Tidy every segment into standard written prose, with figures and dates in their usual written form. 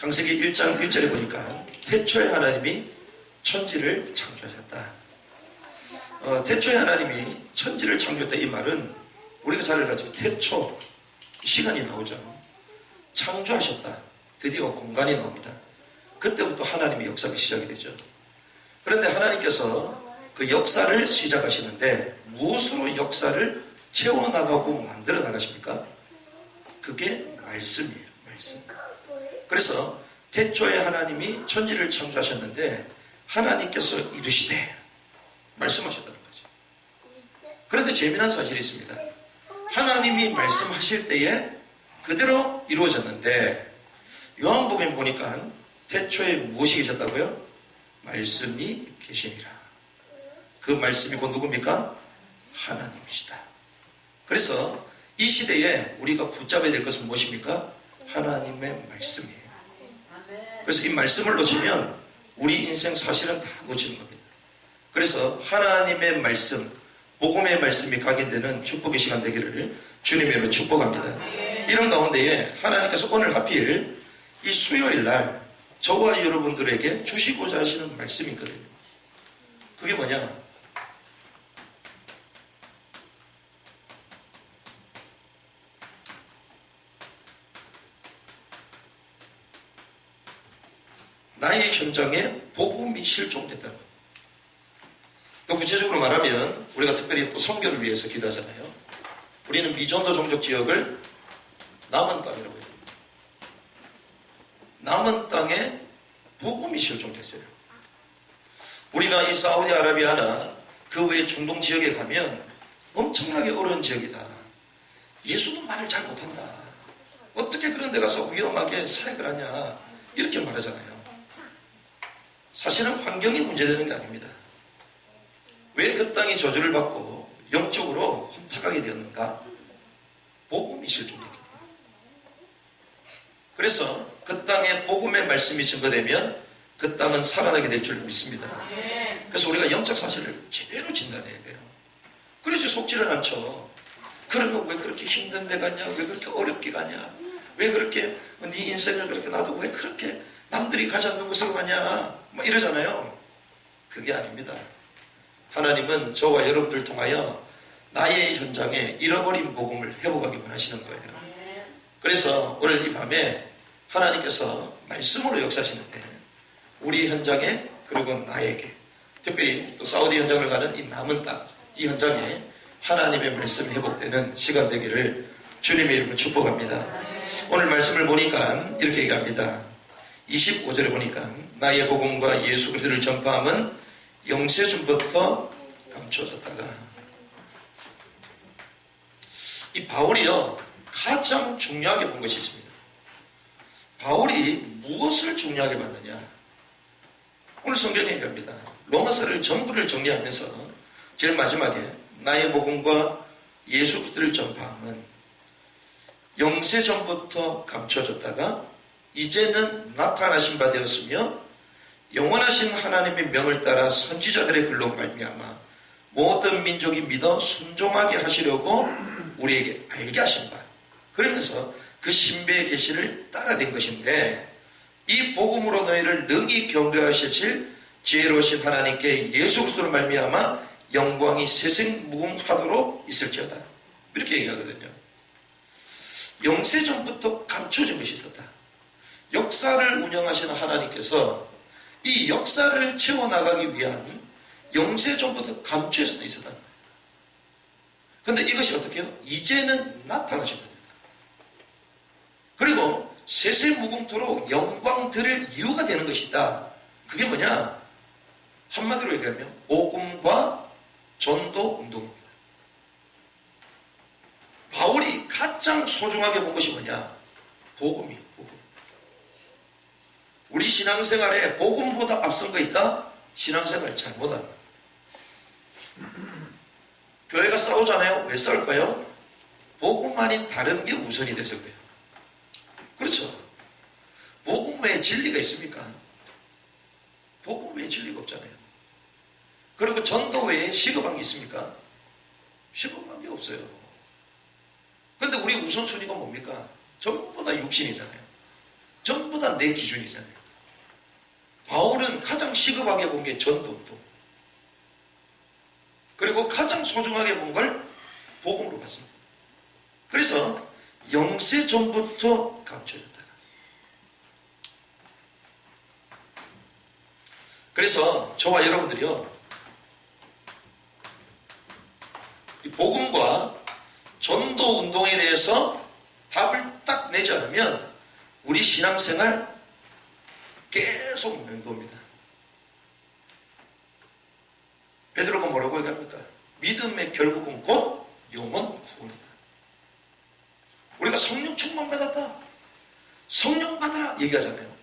창세기 1장 1절에 보니까 태초에 하나님이 천지를 창조하셨다. 태초에 하나님이 천지를 창조했다, 이 말은 우리가 잘 알지만 태초, 시간이 나오죠. 창조하셨다. 드디어 공간이 나옵니다. 그때부터 하나님의 역사가 시작이 되죠. 그런데 하나님께서 그 역사를 시작하시는데 무엇으로 역사를 채워나가고 만들어 나가십니까? 그게 말씀이에요. 말씀. 그래서 태초에 하나님이 천지를 창조하셨는데 하나님께서 이르시되 말씀하셨다는 거죠. 그런데 재미난 사실이 있습니다. 하나님이 말씀하실 때에 그대로 이루어졌는데 요한복음에 보니까 태초에 무엇이 계셨다고요? 말씀이 계시니라. 그 말씀이 곧 누굽니까? 하나님이시다. 그래서 이 시대에 우리가 붙잡아야 될 것은 무엇입니까? 하나님의 말씀이에요. 그래서 이 말씀을 놓치면 우리 인생 사실은 다 놓치는 겁니다. 그래서 하나님의 말씀, 복음의 말씀이 각인되는 축복의 시간 되기를 주님의 이름으로 축복합니다. 이런 가운데에 하나님께서 오늘 하필 이 수요일 날 저와 여러분들에게 주시고자 하시는 말씀이 있거든요. 그게 뭐냐? 나의 현장에 복음이 실종됐다는 거예요. 또 구체적으로 말하면 우리가 특별히 또 선교를 위해서 기도하잖아요. 우리는 미전도 종족 지역을 남은 땅이라고 해요. 남은 땅에 복음이 실종됐어요. 우리가 이 사우디아라비아나 그 외 중동 지역에 가면 엄청나게 어려운 지역이다. 예수도 말을 잘 못한다. 어떻게 그런 데 가서 위험하게 사역을 하냐, 이렇게 말하잖아요. 사실은 환경이 문제되는 게 아닙니다. 왜 그 땅이 저주를 받고 영적으로 혼탁하게 되었는가? 복음이 실종됐기 때문에. 그래서 그 땅에 복음의 말씀이 증거되면 그 땅은 살아나게 될 줄 믿습니다. 그래서 우리가 영적 사실을 제대로 진단해야 돼요. 그래서 속지를 않죠. 그러면 왜 그렇게 힘든 데 가냐? 왜 그렇게 어렵게 가냐? 왜 그렇게 네 인생을 그렇게 놔두고 왜 그렇게 남들이 가지 않는 곳으로 가냐? 뭐 이러잖아요. 그게 아닙니다. 하나님은 저와 여러분들 통하여 나의 현장에 잃어버린 복음을 회복하기 원하시는 거예요. 그래서 오늘 이 밤에 하나님께서 말씀으로 역사하시는데 우리 현장에, 그리고 나에게, 특별히 또 사우디 현장을 가는 이 남은 땅, 이 현장에 하나님의 말씀이 회복되는 시간 되기를 주님의 이름으로 축복합니다. 오늘 말씀을 보니까 이렇게 얘기합니다. 25절에 보니까 나의 복음과 예수 그리스도를 전파함은 영세전부터 감춰졌다가, 이 바울이요 가장 중요하게 본 것이 있습니다. 바울이 무엇을 중요하게 봤느냐? 오늘 성경에 얘기합니다. 로마서를 전부를 정리하면서 제일 마지막에 나의 복음과 예수 그리스도를 전파함은 영세전부터 감춰졌다가 이제는 나타나신 바 되었으며 영원하신 하나님의 명을 따라 선지자들의 글로 말미암아 모든 민족이 믿어 순종하게 하시려고 우리에게 알게 하신 바, 그러면서 그 신비의 계시를 따라낸 것인데 이 복음으로 너희를 능히 경배하실 지혜로우신 하나님께 예수 그리스도로 말미암아 영광이 세생무궁하도록 있을지어다, 이렇게 얘기하거든요. 영세전부터 감춰진 것이 있었다. 역사를 운영하시는 하나님께서 이 역사를 채워나가기 위한 영세전부터 감춰져 있었다. 그런데 이것이 어떻게 해요? 이제는 나타나신 겁니다. 그리고 세세무궁토록 영광 드릴 이유가 되는 것이다. 그게 뭐냐? 한마디로 얘기하면 복음과 전도 운동입니다. 바울이 가장 소중하게 본 것이 뭐냐? 복음이에요. 복음. 우리 신앙생활에 복음보다 앞선 거 있다? 신앙생활 잘못하는 거예요. 교회가 싸우잖아요. 왜 싸울까요? 복음 아닌 다른 게 우선이 돼서 그래요. 그렇죠. 복음 외에 진리가 있습니까? 복음 외에 진리가 없잖아요. 그리고 전도 외에 시급한 게 있습니까? 시급한 게 없어요. 그런데 우리 우선순위가 뭡니까? 전부 다 육신이잖아요. 전부 다 내 기준이잖아요. 바울은 가장 시급하게 본 게 전도도, 그리고 가장 소중하게 본 걸 복음으로 봤습니다. 그래서 영세 전부터 감춰졌다. 그래서 저와 여러분들이요, 이 복음과 전도 운동에 대해서 답을 딱 내지 않으면 우리 신앙생활 계속 맹도입니다. 베드로가 뭐라고 얘기합니까? 믿음의 결국은 곧 영원 구원이다. 우리가 성령 충만 받았다, 성령 받아라 얘기하잖아요.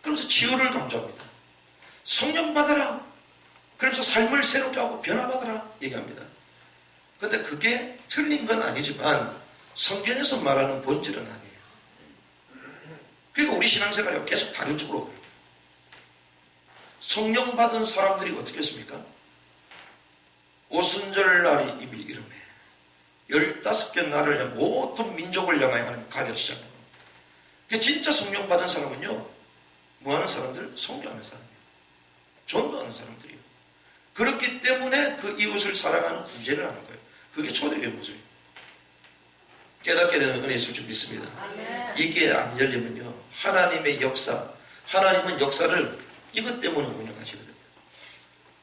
그러면서 치유를 강조합니다. 성령 받아라, 그래서 삶을 새롭게 하고 변화받아라 얘기합니다. 근데 그게 틀린 건 아니지만 성경에서 말하는 본질은 아니에요. 그러니까 우리 신앙생활이 계속 다른 쪽으로 가요. 성령 받은 사람들이 어떻게 했습니까? 오순절 날이 이미 이름에 15개 날을 모든 민족을 향하여 하나님 가르치잖아요. 진짜 성령 받은 사람은요, 뭐 하는 사람들? 성교하는 사람이에요. 전도하는 사람들이에요. 그렇기 때문에 그 이웃을 사랑하는 구제를 하는 거예요. 그게 초대교회 모습이에요. 깨닫게 되는 은혜의 줄 믿습니다. 이게 안 열리면요, 하나님의 역사, 하나님은 역사를 이것 때문에 운영하시거든요.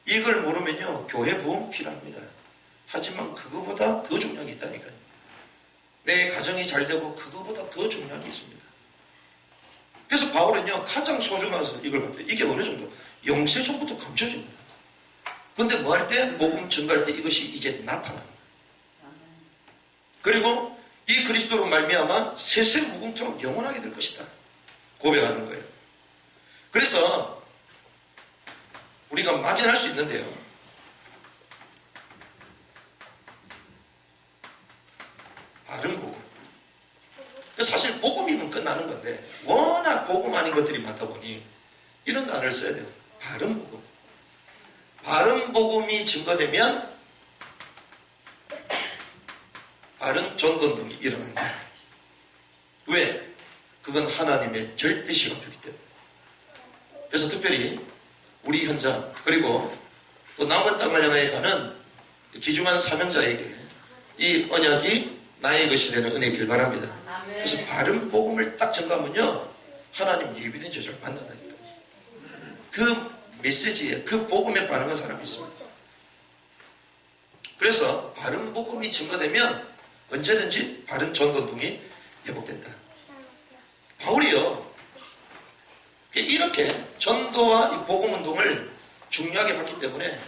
이걸 모르면요, 교회 부흥 필요합니다. 하지만 그거보다 더 중요한 게 있다니까요. 내 가정이 잘 되고 그거보다 더 중요한 게 있습니다. 그래서 바울은요, 가장 소중해서 이걸 봤대요. 이게 어느 정도? 영세 전부터 감춰집니다. 근데 뭐 할 때? 복음 증가할 때 이것이 이제 나타납니다. 그리고 이 그리스도로 말미암아 세세 무궁토록 영원하게 될 것이다 고백하는 거예요. 그래서 우리가 막연할 수 있는데요, 바른 복음, 사실 복음이면 끝나는 건데 워낙 복음 아닌 것들이 많다 보니 이런 단어를 써야 돼요. 바른 복음. 바른 복음이 증거되면 바른 전도운동이 일어난다. 왜? 그건 하나님의 절대 시간표이기 때문에. 그래서 특별히 우리 현장, 그리고 또 남은 땅을 향해 가는 귀중한 사명자에게 이 언약이 나의 것이 되는 은혜길 바랍니다. 그래서 바른 복음을 딱 증거하면요, 하나님 예비된 저절 만난다니까요. 그 메시지에, 그 복음에 반응한 사람이 있습니다. 그래서 바른 복음이 증거되면 언제든지 바른 전도운동이 회복된다. 바울이요, 이렇게 전도와 이 복음운동을 중요하게 봤기 때문에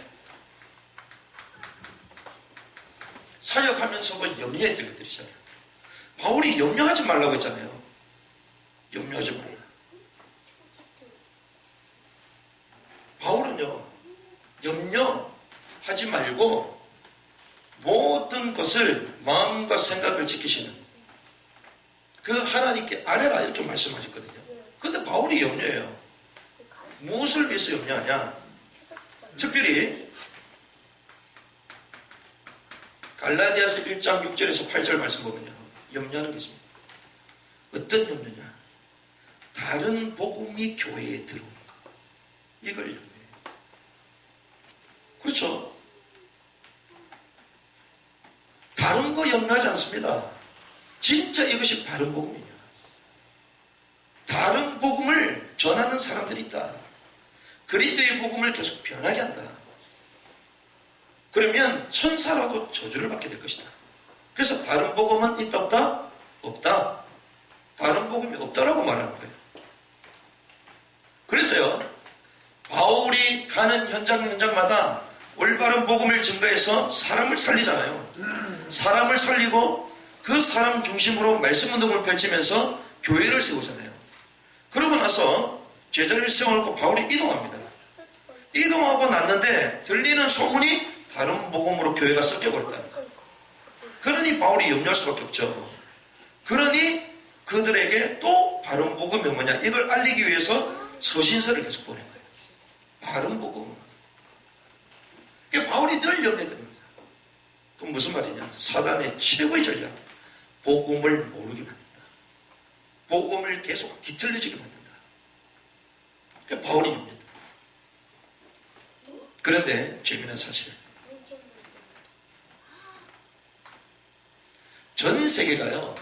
사역하면서도 염려했던 것들이잖아요. 바울이 염려하지 말라고 했잖아요. 염려하지 말라. 바울은요, 염려하지 말고 모든 것을 마음과 생각을 지키시는 그 하나님께 아뢰라 이렇게 말씀하셨거든요. 근데 바울이 염려해요. 무엇을 위해서 염려하냐? 특별히 갈라디아서 1장 6절에서 8절 말씀 보면요, 염려하는 게 있습니다. 어떤 염려냐? 다른 복음이 교회에 들어오는 것, 이걸 염려해요. 그렇죠? 다른 거 염려하지 않습니다. 진짜 이것이 바른 복음이에요. 다른 복음을 전하는 사람들이 있다. 그리스도의 복음을 계속 변하게 한다. 그러면 천사라도 저주를 받게 될 것이다. 그래서 다른 복음은 있다 없다? 없다. 다른 복음이 없다라고 말하는 거예요. 그래서요, 바울이 가는 현장마다 올바른 복음을 증거해서 사람을 살리잖아요. 사람을 살리고 그 사람 중심으로 말씀 운동을 펼치면서 교회를 세우잖아요. 그러고 나서 제자리를 세워놓고 바울이 이동합니다. 이동하고 났는데 들리는 소문이 다른 복음으로 교회가 섞여버렸다는 거예요. 그러니 바울이 염려할 수밖에 없죠. 그러니 그들에게 또 바른 복음이 뭐냐, 이걸 알리기 위해서 서신서를 계속 보낸 거예요. 바른 복음. 바울이 늘 염려됩니다. 그럼 무슨 말이냐? 사단의 최고의 전략, 복음을 모르게 만든다. 복음을 계속 뒤틀려지게 만든다. 그 바울이 옵니다. 그런데 재미난 사실, 전 세계가요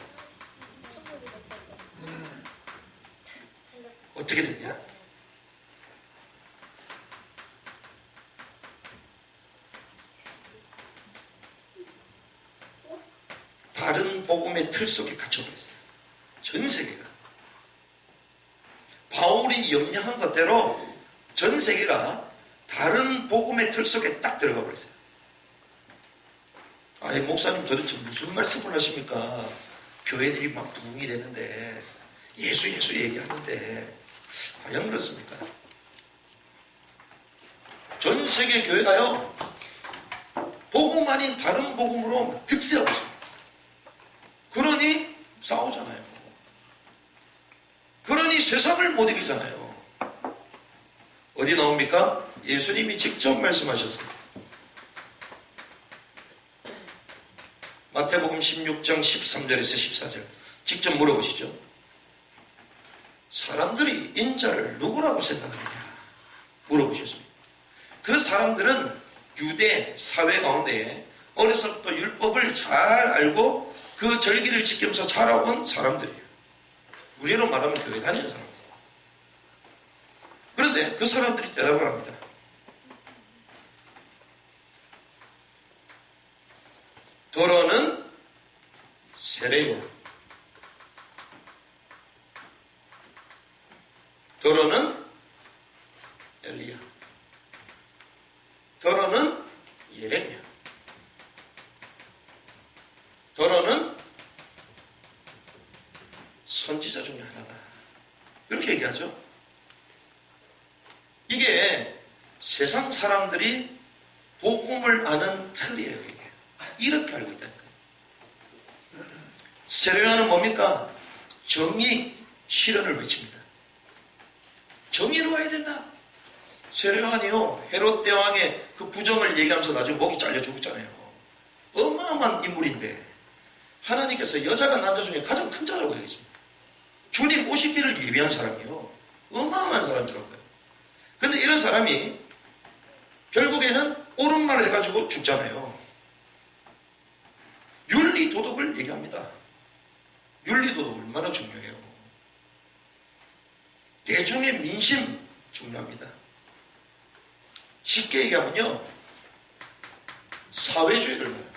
어떻게 됐냐? 다른 복음의 틀 속에 갇혀버렸어요. 전 세계가. 바울이 염려한 것대로 전 세계가 다른 복음의 틀 속에 딱 들어가 버렸어요. 아니, 목사님 도대체 무슨 말씀을 하십니까? 교회들이 막 부흥이 되는데, 예수 얘기하는데, 과연 그렇습니까? 전 세계 교회가요, 복음 아닌 다른 복음으로 득세하고 있습니다. 그러니 싸우잖아요. 그러니 세상을 못 이기잖아요. 어디 나옵니까? 예수님이 직접 말씀하셨습니다. 마태복음 16장 13절에서 14절 직접 물어보시죠. 사람들이 인자를 누구라고 생각하느냐 물어보셨습니다. 그 사람들은 유대 사회 가운데 어려서부터 율법을 잘 알고 그 절기를 지키면서 자라온 사람들이에요. 우리로 말하면 교회 다니는 사람들. 그런데 그 사람들이 대답을 합니다. 더러는 세례요, 더러는 엘리야, 더러는 예레미야, 더러는 선지자 중에 하나다. 이렇게 얘기하죠. 이게 세상 사람들이 복음을 아는 틀이에요. 이게 이렇게 알고 있다는 거예요. 세례요한은 뭡니까? 정의 실현을 외칩니다. 정의로 와야 된다. 세례요한이요, 헤롯 대왕의 그 부정을 얘기하면서 나중에 목이 잘려 죽었잖아요. 어마어마한 인물인데 하나님께서 여자가 남자 중에 가장 큰 자라고 얘기했습니다. 주님 오시기를 예비한 사람이요, 어마어마한 사람이라고요. 근데 이런 사람이 결국에는 옳은 말을 해가지고 죽잖아요. 윤리 도덕을 얘기합니다. 윤리 도덕 얼마나 중요해요. 대중의 민심 중요합니다. 쉽게 얘기하면요, 사회주의를 봐요.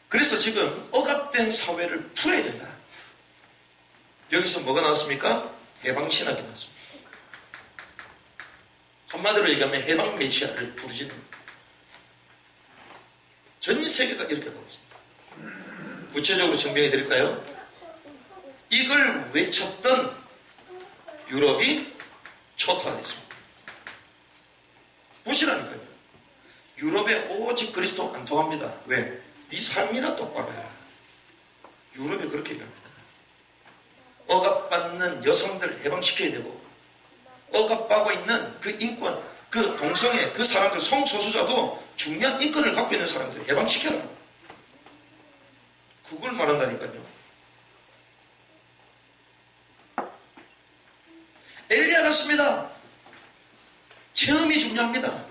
그래서 지금 억압된 사회를 풀어야 된다. 여기서 뭐가 나왔습니까? 해방신학이 나왔습니다. 한마디로 얘기하면 해방 메시아를 부르짖는, 전 세계가 이렇게 가고 있습니다. 구체적으로 증명해 드릴까요? 이걸 외쳤던 유럽이 초토화됐습니다. 보시라니까요. 유럽에 오직 그리스도 안 통합니다. 왜? 네 삶이나 똑바로 해라. 유럽에 그렇게 얘기합니다. 억압받는 여성들 해방시켜야 되고, 억압받고 있는 그 인권, 그 동성애, 그 사람들, 성소수자도 중요한 인권을 갖고 있는 사람들 해방시켜라. 그걸 말한다니까요. 엘리야 같습니다. 체험이 중요합니다.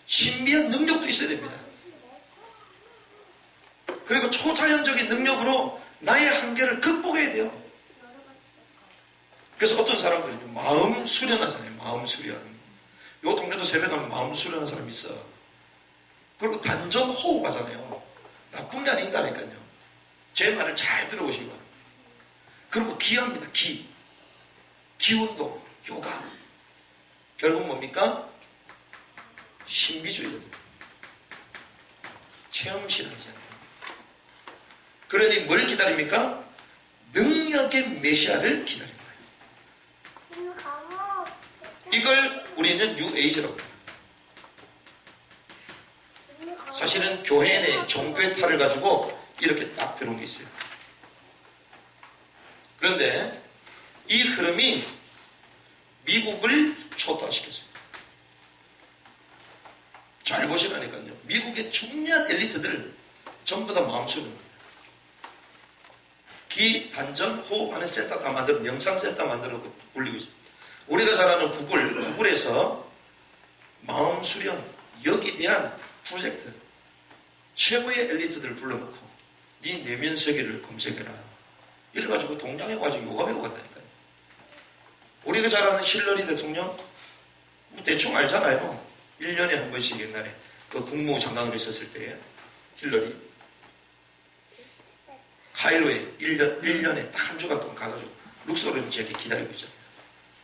신비한 능력도 있어야 됩니다. 그리고 초자연적인 능력으로 나의 한계를 극복해야 돼요. 그래서 어떤 사람들이 마음 수련하잖아요. 마음 수련. 요 동네도 새벽 가면 마음 수련하는 사람이 있어. 그리고 단전 호흡하잖아요. 나쁜 게 아닌다니까요. 제 말을 잘 들어보시기 바랍니다. 그리고 기합니다. 기운동, 요가. 결국 뭡니까? 신비주의거든요. 체험신학이잖아요. 그러니 뭘 기다립니까? 능력의 메시아를 기다립니다. 이걸 우리는 뉴에이지라고 해요. 사실은 교회 내 종교의 탈을 가지고 이렇게 딱 들어온 게 있어요. 그런데 이 흐름이 미국을 초토화시켰습니다. 잘 보시라니까요. 미국의 중요한 엘리트들 전부 다 마음수련입니다. 기단전 호흡하는 센터 다 만들어, 영상센터 만들어 굴리고 있습니다. 우리가 잘 아는 구글에서 마음 수련, 여기 대한 프로젝트, 최고의 엘리트들을 불러놓고 네 내면 세계를 검색해라. 이래가지고 동양해가지고 요가배우 간다니까요. 우리가 잘 아는 힐러리 대통령, 뭐 대충 알잖아요. 1년에 한 번씩 옛날에 그 국무부 장관으로 있었을 때 힐러리 카이로에 1년에 딱 한 주간 동안 가가지고 룩소르 지역에 기다리고 있잖아요.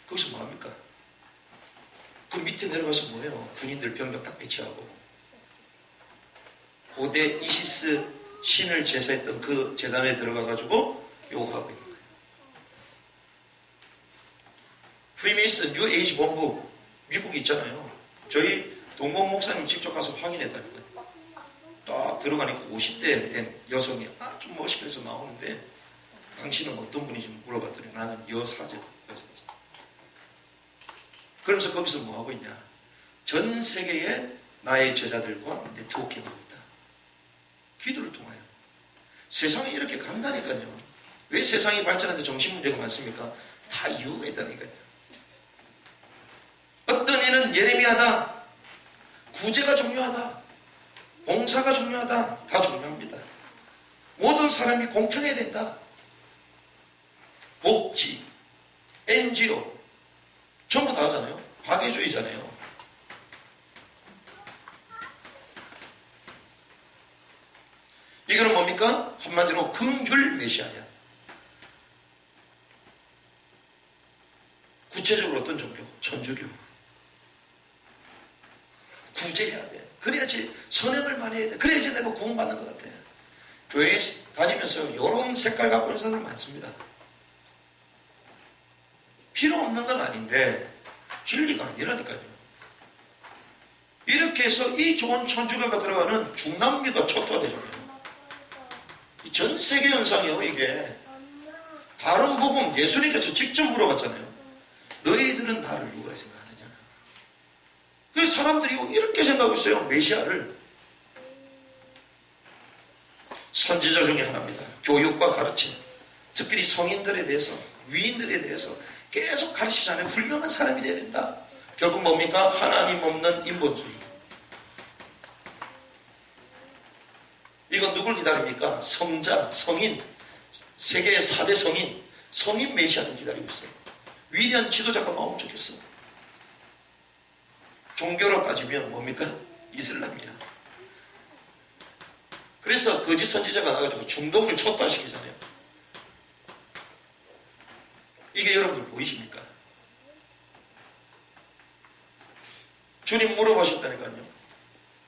거기서 뭐합니까? 그 밑에 내려가서 뭐해요? 군인들 병력 딱 배치하고 고대 이시스 신을 제사했던 그 재단에 들어가가지고 요구하고 있는 거예요. 프리메이슨 뉴 에이지 본부 미국에 있잖아요. 저희 동범 목사님 직접 가서 확인했다니까요. 딱 들어가니까 50대 된 여성이 아주 멋있게서 나오는데 당신은 어떤 분인지 물어봤더니 나는 여사죠. 그러면서 거기서 뭐하고 있냐. 전 세계의 나의 제자들과 네트워킹하고 있다. 기도를 통하여. 세상이 이렇게 간다니까요. 왜 세상이 발전하는데 정신 문제가 많습니까? 다 이유가 있다니까요. 어떤 이는 예레미야다. 구제가 중요하다. 봉사가 중요하다. 다 중요합니다. 모든 사람이 공평해야 된다. 복지, NGO 전부 다 하잖아요. 박애주의잖아요. 이거는 뭡니까? 한마디로 긍휼 메시아냐. 구체적으로 어떤 종교? 천주교. 구제해야 돼. 그래야지 선행을 많이 해야 돼. 그래야지 내가 구원받는 것 같아. 교회에 다니면서 이런 색깔 갖고 있는 사람들 많습니다. 필요 없는 건 아닌데 진리가 아니라니까요. 이렇게 해서 이 좋은 천주교가 들어가는 중남미가 초토화되잖아요. 전 세계 현상이에요. 이게 다른 복음 예수님께서 직접 물어봤잖아요. 너희들은 나를 누구라 생각하느냐. 그래서 사람들이 이렇게 생각하고 있어요. 메시아를. 선지자 중에 하나입니다. 교육과 가르침, 특별히 성인들에 대해서, 위인들에 대해서 계속 가르치잖아요. 훌륭한 사람이 돼야 된다. 결국 뭡니까? 하나님 없는 인본주의. 이건 누굴 기다립니까? 성자, 성인, 세계의 4대 성인, 성인 메시아를 기다리고 있어요. 위대한 지도자가 나오면 좋겠어. 종교로 따지면 뭡니까? 이슬람이야. 그래서 거짓 선지자가 나가지고 중동을 초토화시키잖아요. 이게 여러분들 보이십니까? 주님 물어보셨다니까요.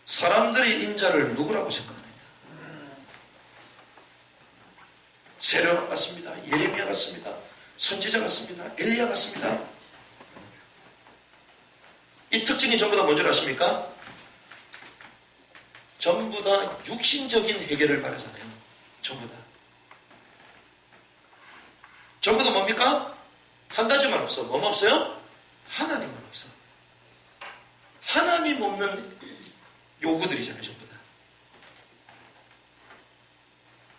사람들이 인자를 누구라고 생각하느냐? 세례가 같습니다. 예레미야 같습니다. 선지자 같습니다. 엘리야 같습니다. 이 특징이 전부 다 뭔지 아십니까? 전부 다 육신적인 해결을 바라잖아요. 전부 다. 전부 다 뭡니까? 한 가지만 없어. 뭐만 없어요? 하나님만 없어. 하나님 없는 요구들이잖아요. 전부 다.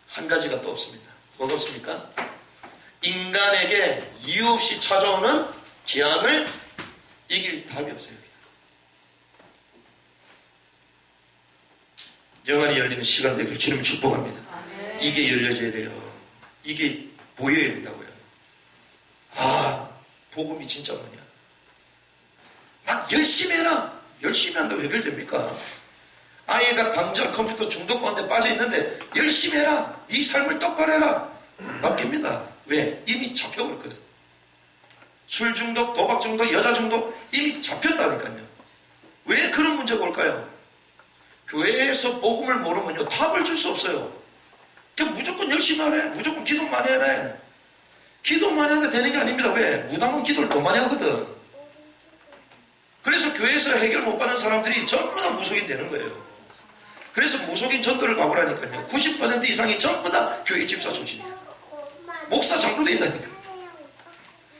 한 가지가 또 없습니다. 뭐가 없습니까? 인간에게 이유 없이 찾아오는 재앙을 이길 답이 없어요. 영안이 열리는 시간 되길 주님 축복합니다. 이게 열려져야 돼요. 이게 보여야 된다고요. 아, 복음이 진짜 뭐냐. 막 열심히 해라. 열심히 한다고 해결됩니까? 아이가 당장 컴퓨터 중독 가운데 빠져있는데 열심히 해라. 네 삶을 똑바로 해라. 바뀝니다. 왜? 이미 잡혀버렸거든. 술 중독, 도박 중독, 여자 중독 이미 잡혔다니까요. 왜 그런 문제가 올까요? 교회에서 복음을 모르면요 답을 줄 수 없어요. 그냥 무조건 열심히 하래. 무조건 기도 많이 해라. 기도 많이 하는데 되는 게 아닙니다. 왜? 무당은 기도를 더 많이 하거든. 그래서 교회에서 해결 못 받는 사람들이 전부 다 무속인 되는 거예요. 그래서 무속인 전도를 가보라니까요. 90% 이상이 전부 다 교회 집사 출신이에요. 목사 장로도 있다니까.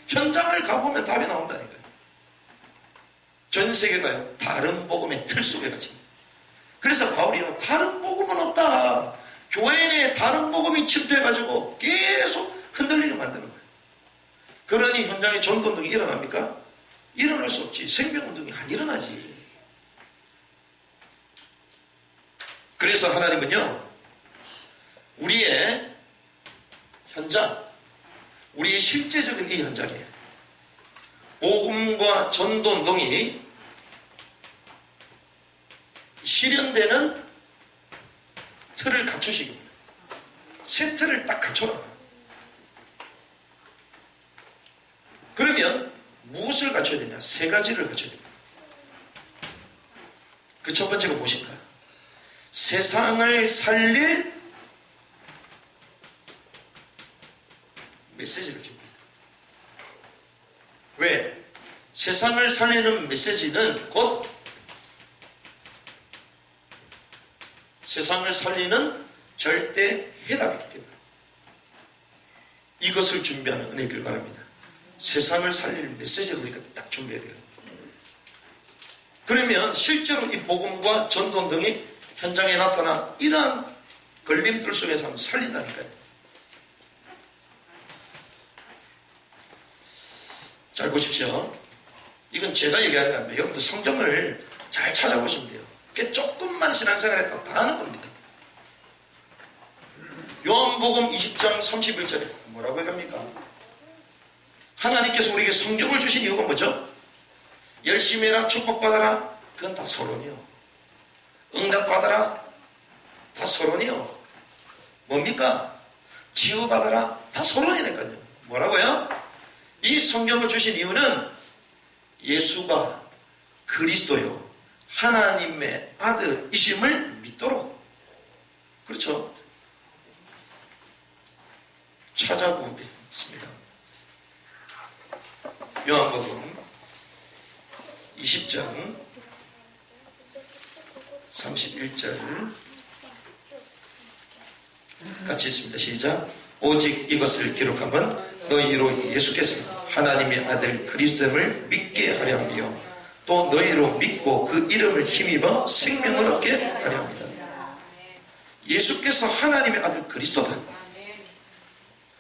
현장을 가보면 답이 나온다니까요. 전 세계가요 다른 복음의 틀 속에 갇힙니다. 그래서 바울이요 다른 복음은 없다. 교회 내에 다른 복음이 침투해가지고 계속 흔들리게 만드는 거예요. 그러니 현장에 전도운동이 일어납니까? 일어날 수 없지. 생명운동이 안 일어나지. 그래서 하나님은요, 우리의 현장, 우리의 실제적인 이 현장에 복음과 전도운동이 실현되는 틀을 갖추시기 바랍니다. 새 틀을 딱 갖춰라. 그러면 무엇을 갖춰야 되냐? 세 가지를 갖춰야 됩니다. 그 첫 번째가 무엇인가? 세상을 살릴 메시지를 줍니다. 왜? 세상을 살리는 메시지는 곧 세상을 살리는 절대 해답이기 때문에 이것을 준비하는 은혜길 바랍니다. 세상을 살릴 메시지를 우리가 딱 준비해야 돼요. 그러면 실제로 이 복음과 전도 등이 현장에 나타나 이러한 걸림돌 속에서 한번 살린다니까요. 잘 보십시오. 이건 제가 얘기하는 게 아닙니다. 여러분들 성경을 잘 찾아보시면 돼요. 그게 조금만 신앙생활 했다고 다 하는 겁니다. 요한복음 20장 31절에 뭐라고 얘기합니까? 하나님께서 우리에게 성경을 주신 이유가 뭐죠? 열심히 해라, 축복받아라. 그건 다 서론이요. 응답받아라. 다 서론이요. 뭡니까? 치유받아라. 다 서론이니까요. 뭐라고요? 이 성경을 주신 이유는 예수가 그리스도요, 하나님의 아들이심을 믿도록. 그렇죠? 찾아보겠습니다. 요한복음 20장 31절 같이 있습니다. 시작. 오직 이것을 기록하면 너희로 예수께서 하나님의 아들 그리스도임을 믿게 하려 하며 또 너희로 믿고 그 이름을 힘입어 생명을 얻게 하려 합니다. 예수께서 하나님의 아들 그리스도다.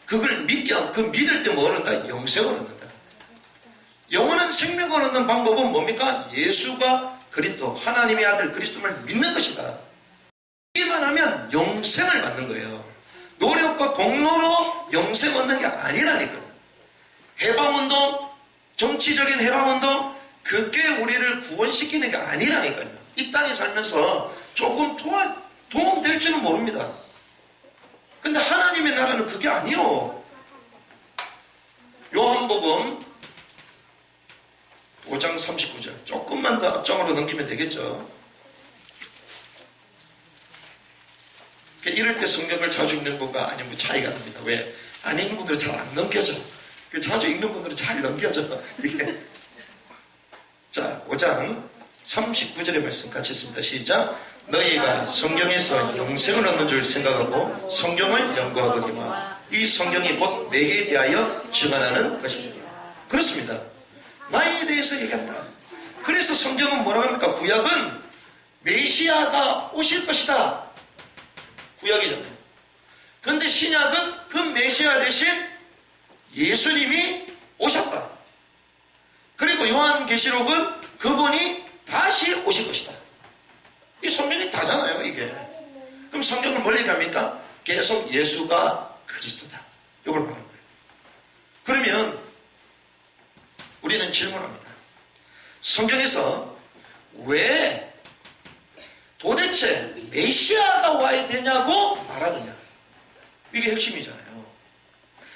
그걸 믿게 하고 그 믿을 때 뭐 얻는다? 영생을 얻는다. 영원한 생명을 얻는 방법은 뭡니까? 예수가 그리스도, 하나님의 아들 그리스도를 믿는 것이다. 이만 하면 영생을 받는 거예요. 노력과 공로로 영생 얻는 게 아니라니까요. 해방운동, 정치적인 해방운동, 그게 우리를 구원시키는 게 아니라니까요. 이 땅에 살면서 조금 도움될 줄은 모릅니다. 근데 하나님의 나라는 그게 아니요. 요한복음 5장 39절 조금만 더 앞장으로 넘기면 되겠죠. 이럴 때 성경을 자주 읽는 분과 아니면 차이가 납니다. 왜? 안 읽는 분들은 잘 안 넘겨져. 자주 읽는 분들은 잘 넘겨져. 이게. 자, 5장 39절의 말씀 같이 읽습니다. 시작. 너희가 성경에서 영생을 얻는 줄 생각하고 성경을 연구하거니와 이 성경이 곧 내게 대하여 증언하는 것입니다. 그렇습니다. 나에 대해서 얘기한다. 그래서 성경은 뭐라고 합니까? 구약은 메시아가 오실 것이다. 구약이잖아요. 그런데 신약은 그 메시아 대신 예수님이 오셨다. 그리고 요한계시록은 그분이 다시 오실 것이다. 이 성경이 다잖아요, 이게. 그럼 성경을 뭘 얘기합니까? 계속 예수가 그리스도다. 이걸 말하는 거예요. 그러면 우리는 질문합니다. 성경에서 왜 도대체 메시아가 와야 되냐고 말하느냐. 이게 핵심이잖아요.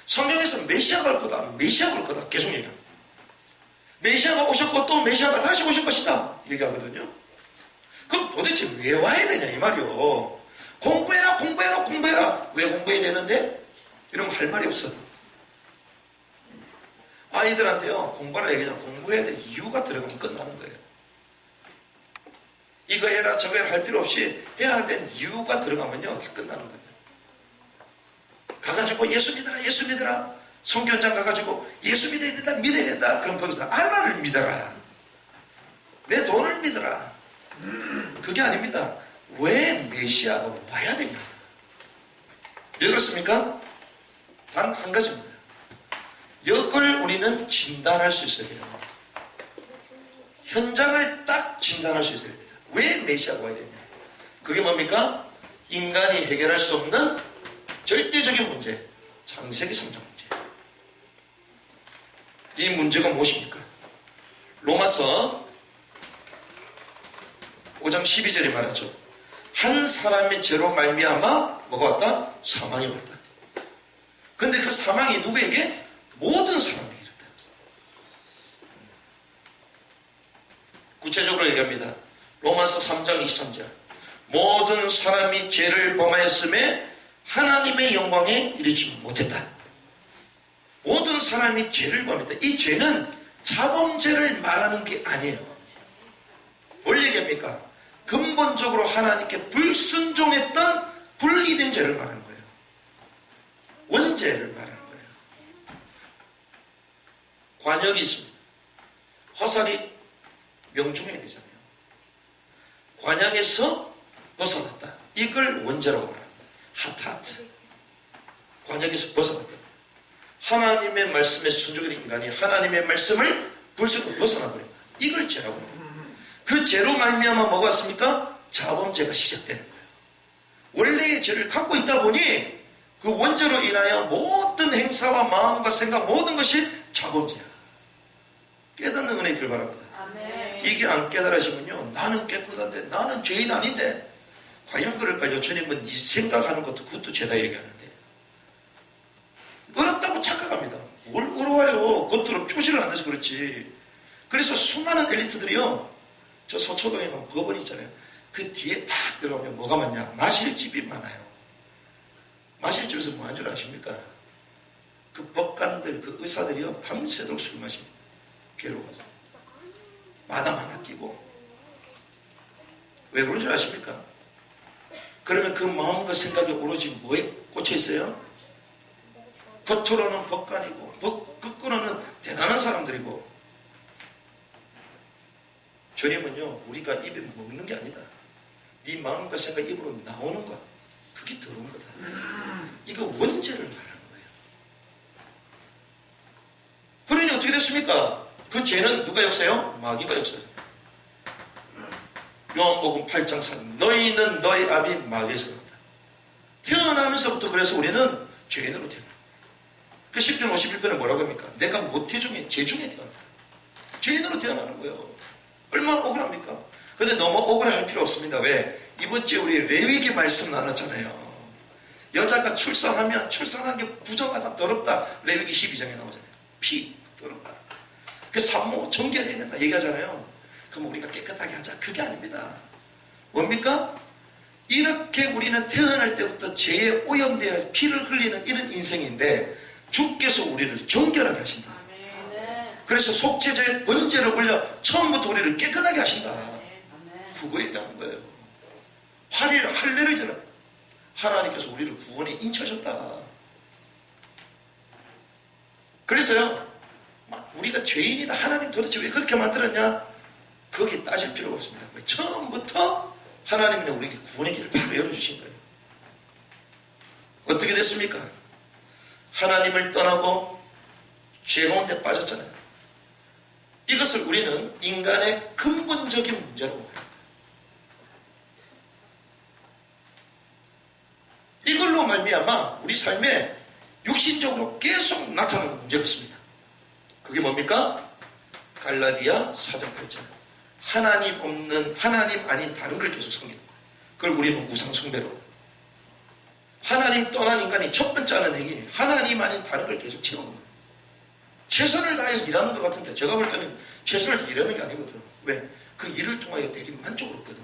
성경에서 메시아가 올 거다, 메시아가 올 거다 계속 얘기합니다. 메시아가 오셨고 또 메시아가 다시 오실 것이다 얘기하거든요. 그럼 도대체 왜 와야 되냐 이 말이요. 공부해라 공부해라 공부해라. 왜 공부해야 되는데? 이러면 할 말이 없어. 아이들한테요, 공부하라 얘기하면 공부해야 될 이유가 들어가면 끝나는 거예요. 이거 해라 저거 해라 할 필요 없이 해야 된 이유가 들어가면요 끝나는 거예요. 가가지고 예수 믿어라 예수 믿어라. 성경장 가가지고 예수 믿어야 된다 믿어야 된다. 그럼 거기서 알라를 믿어라. 내 돈을 믿어라. 그게 아닙니다. 왜 메시아가 와야 되냐. 왜 그렇습니까? 단 한 가지입니다. 이걸 우리는 진단할 수 있어야 돼요. 현장을 딱 진단할 수 있어야 됩니다. 왜 메시아가 와야 되냐? 그게 뭡니까? 인간이 해결할 수 없는 절대적인 문제, 창세기 3장 문제. 이 문제가 무엇입니까? 로마서 5장 12절에 말하죠. 한 사람의 죄로 말미암아 뭐가 왔다? 사망이 왔다. 근데 그 사망이 누구에게? 모든 사람에게 이르다. 구체적으로 얘기합니다. 로마서 3장 23절. 모든 사람이 죄를 범하였음에 하나님의 영광에 이르지 못했다. 모든 사람이 죄를 범했다. 이 죄는 자범죄를 말하는 게 아니에요. 뭘 얘기합니까? 근본적으로 하나님께 불순종했던 분리된 죄를 말하는 거예요. 원죄를 말하는 거예요. 관역이 있습니다. 화살이 명중해야 되잖아요. 관역에서 벗어났다. 이걸 원죄라고 말합니다. 하트. 관역에서 벗어났다. 하나님의 말씀에 순종한 인간이 하나님의 말씀을 불순종으로 벗어나버립니다. 이걸 죄라고 합니다. 그 죄로 말미암아 뭐가 왔습니까? 자범죄가 시작되는 거예요. 원래의 죄를 갖고 있다 보니 그 원죄로 인하여 모든 행사와 마음과 생각 모든 것이 자범죄야. 깨닫는 은혜 있길 바랍니다. 아멘. 이게 안 깨달으시면요, 나는 깨끗한데 나는 죄인 아닌데 과연 그럴까요? 주님은 네 생각하는 것도 그것도 죄다 얘기하는데 어렵다고 착각합니다. 뭘 어려워요? 겉으로 표시를 안 해서 그렇지. 그래서 수많은 엘리트들이요, 저 서초동에 가면 법원 있잖아요. 그 뒤에 딱 들어가면 뭐가 많냐? 마실 집이 많아요. 마실 집에서 뭐 한 줄 아십니까? 그 법관들, 그 의사들이요, 밤새도록 술 마십니다. 괴로워서. 마담 하나 끼고. 왜 그런 줄 아십니까? 그러면 그 마음과 생각이 오로지 뭐에 꽂혀 있어요? 겉으로는 법관이고, 겉으로는 대단한 사람들이고, 주님은요, 우리가 입에 먹는 게 아니다. 네 마음과 생각 입으로 나오는 것, 그게 더러운 거다. 이거 원죄를 말하는 거예요. 그러니 어떻게 됐습니까? 그 죄는 누가 역사요? 마귀가 역사요. 요한복음 8장 3, 너희는 너희 아비 마귀에서 났다. 태어나면서부터 그래서 우리는 죄인으로 태어나. 그 10편 51편에 뭐라고 합니까? 내가 모태 중에 죄 중에 태어났다. 죄인으로 태어나는 거예요. 얼마나 억울합니까? 근데 너무 억울할 필요 없습니다. 왜? 이번 주에 우리 레위기 말씀 나눴잖아요. 여자가 출산하면 출산한 게 부정하다, 더럽다. 레위기 12장에 나오잖아요. 피, 더럽다. 그 산모 정결해야 된다 얘기하잖아요. 그럼 우리가 깨끗하게 하자. 그게 아닙니다. 뭡니까? 이렇게 우리는 태어날 때부터 죄에 오염되어 피를 흘리는 이런 인생인데 주께서 우리를 정결하게 하신다. 그래서 속죄죄 번제를 올려 처음부터 우리를 깨끗하게 하신다. 그거 얘기하는 거예요. 할례를 전하. 하나님께서 우리를 구원에 인쳐셨다. 그래서요, 우리가 죄인이다. 하나님 도대체 왜 그렇게 만들었냐? 거기 따질 필요가 없습니다. 처음부터 하나님은 우리에게 구원의 길을 바로 열어주신 거예요. 어떻게 됐습니까? 하나님을 떠나고 죄 가운데 빠졌잖아요. 이것을 우리는 인간의 근본적인 문제라고 말합니다. 이걸로 말미암아 우리 삶에 육신적으로 계속 나타나는 문제가 있습니다. 그게 뭡니까? 갈라디아 4장 8절. 하나님 없는, 하나님 아닌 다른 걸 계속 섬기는 거예요. 그걸 우리는 우상숭배로. 하나님 떠난 인간이 첫 번째 하는 행위, 하나님 아닌 다른 걸 계속 채우는 거예요. 최선을 다해 일하는 것 같은데 제가 볼 때는 최선을 일하는 게 아니거든. 왜? 그 일을 통하여 대리 만족을 얻거든.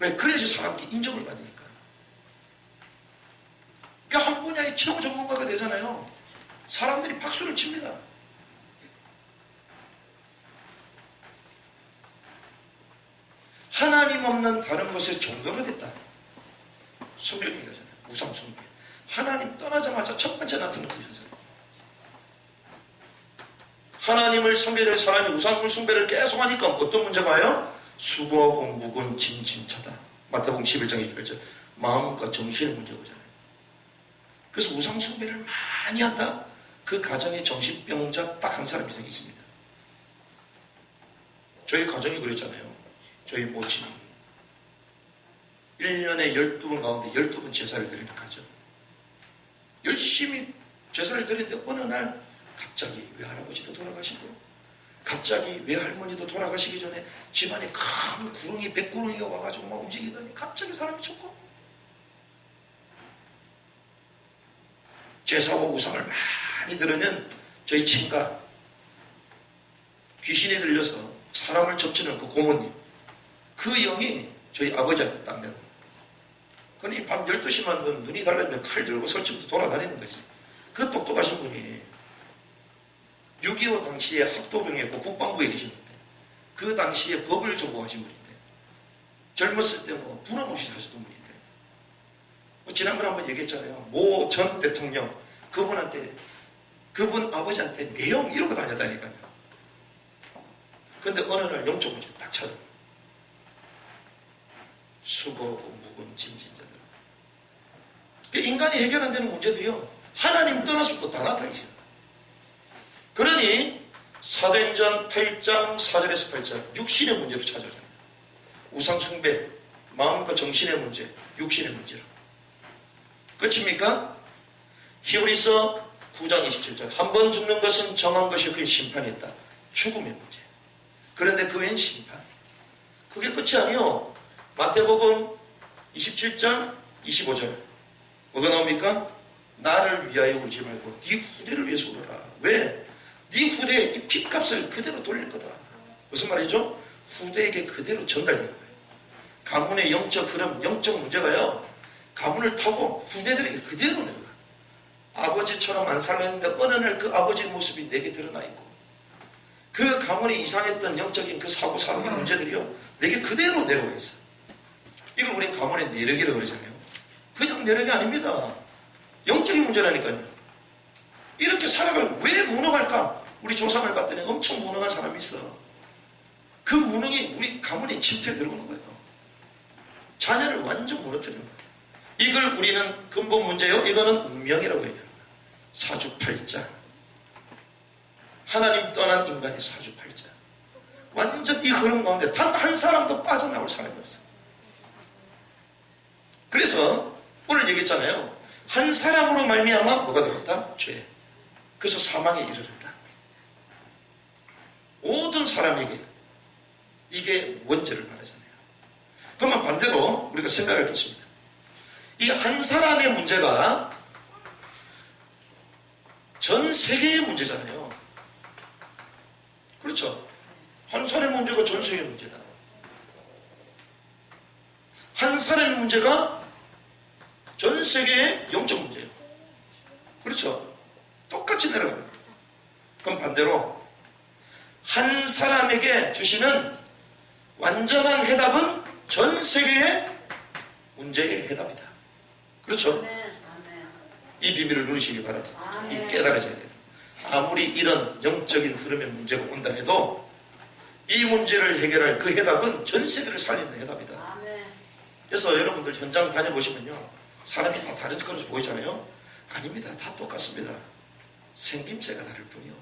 왜? 그래야지 사람들이 인정을 받으니까. 그러니까 한 분야의 최고 전문가가 되잖아요. 사람들이 박수를 칩니다. 하나님 없는 다른 것에 종교가 됐다. 성경이 얘기하잖아요. 우상숭배. 하나님 떠나자마자 첫 번째 나타나는 현상. 하나님을 섬겨야 될 사람이 우상물 숭배를 계속하니까 어떤 문제가 와요? 수고하고 묵은 짐짐차다. 마태복음 11장 28절. 마음과 정신의 문제거든요. 그래서 우상숭배를 많이 한다? 그 가정에 정신병자 딱 한 사람 이상이 있습니다. 저희 가정이 그랬잖아요. 저희 모친이 1년에 12번 가운데 12번 제사를 드리는 가정. 열심히 제사를 드리는데 어느 날 갑자기 외할아버지도 돌아가시고 갑자기 외할머니도 돌아가시기 전에 집안에 큰 구렁이, 백구렁이가 와가지고 막 움직이더니 갑자기 사람이 죽고 제사와 우상을 많이 들으면 저희 친가 귀신이 들려서 사람을 접치는 그 고모님 그 영이 저희 아버지한테 딱 내놓은 거예요. 그러니 밤 12시만 되면 눈이 달라지면 칼 들고 설치부터 돌아다니는 거지. 그 똑똑하신 분이 6.25 당시에 학도병이었고 국방부에 계셨는데 그 당시에 법을 전공하신 분인데 젊었을 때 뭐 분함 없이 사시던 분인데 지난번에 한번 얘기했잖아요. 모 전 대통령 그분한테 그분 아버지한테 내용 이러고 다녔다니까요. 근데 어느 날 영적 문제 딱 찾아. 수고하고 묵은 짐진자들. 인간이 해결 안 되는 문제들이요. 하나님 떠나서부터 다 나타나시죠. 그러니 사도행전 8장 4절에서 8절 육신의 문제로 찾아오잖아요. 우상숭배, 마음과 정신의 문제, 육신의 문제로. 끝입니까? 히브리서 9장 27절 한 번 죽는 것은 정한 것이 그의 심판이었다. 죽음의 문제. 그런데 그 외엔 심판. 그게 끝이 아니요. 마태복음 27장 25절 뭐가 나옵니까? 나를 위하여 울지 말고 네 후대를 위해서 울어라. 왜? 네 후대에 이 핏값을 그대로 돌릴 거다. 무슨 말이죠? 후대에게 그대로 전달되는 거예요. 가문의 영적 흐름, 영적 문제가요. 가문을 타고 후대들에게 그대로 내려가. 아버지처럼 안 살았는데 어느 날 그 아버지의 모습이 내게 드러나 있고 그 가문에 이상했던 영적인 그 사고의 문제들이요. 내게 그대로 내려와 있어. 이걸 우리 가문의 내력이라고 그러잖아요. 그냥 내력이 아닙니다. 영적인 문제라니까요. 이렇게 살아갈 왜 무능할까? 우리 조상을 봤더니 엄청 무능한 사람이 있어. 그 무능이 우리 가문에 침투해 들어오는 거예요. 자녀를 완전 무너뜨리는 거예요. 이걸 우리는 근본 문제요. 이거는 운명이라고 얘기합니다. 사주팔자. 하나님 떠난 인간의 사주팔자. 완전 이 흐름 가운데 단 한 사람도 빠져나올 사람이 없어요. 그래서 오늘 얘기했잖아요. 한 사람으로 말미암아 뭐가 들었다? 죄. 그래서 사망에 이르렀다. 모든 사람에게 이게 원죄를 말하잖아요. 그러면 반대로 우리가 생각할 게 있습니다. 이 한 사람의 문제가 전 세계의 문제잖아요. 그렇죠? 한 사람의 문제가 전 세계의 문제다. 한 사람의 문제가 전 세계의 영적 문제예요. 그렇죠? 똑같이 내려갑니다. 그럼 반대로 한 사람에게 주시는 완전한 해답은 전 세계의 문제의 해답이다. 그렇죠? 이 비밀을 누리시기 바랍니다. 이 깨달아져야 돼요. 아무리 이런 영적인 흐름의 문제가 온다 해도 이 문제를 해결할 그 해답은 전 세계를 살리는 해답이다. 그래서 여러분들 현장 다녀보시면요. 사람이 다 다른 것으로 보이잖아요. 아닙니다. 다 똑같습니다. 생김새가 다를 뿐이요.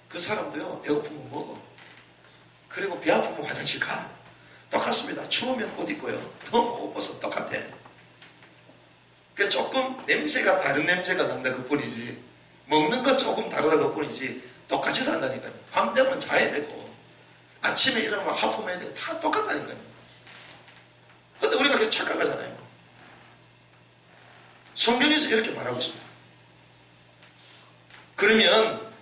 그 사람도요. 배고프면 먹어. 그리고 배 아프면 화장실 가. 똑같습니다. 추우면 옷 입고요. 더 옷 벗어 똑같아. 그 조금 냄새가 다른 냄새가 난다 그뿐이지. 먹는 거 조금 다르다 그뿐이지. 똑같이 산다니까요. 밤 되면 자야 되고 아침에 일어나면 하품해야 되고 다 똑같다니까요. 근데 우리가 그렇게 착각하잖아요. 성경에서 이렇게 말하고 있습니다. 그러면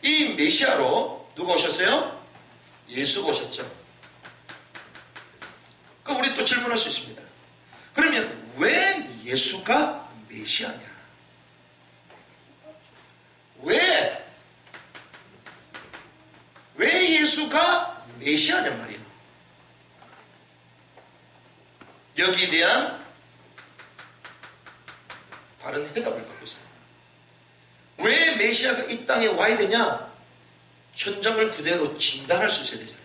이 메시아로 누가 오셨어요? 예수가 오셨죠. 그럼 우리 또 질문할 수 있습니다. 그러면 왜 예수가 메시아냐? 왜 예수가 메시아냐 말이에요. 여기에 대한 바른 해답을 갖고 있어요. 왜 메시아가 이 땅에 와야 되냐? 현장을 그대로 진단할 수 있어야 되잖아요.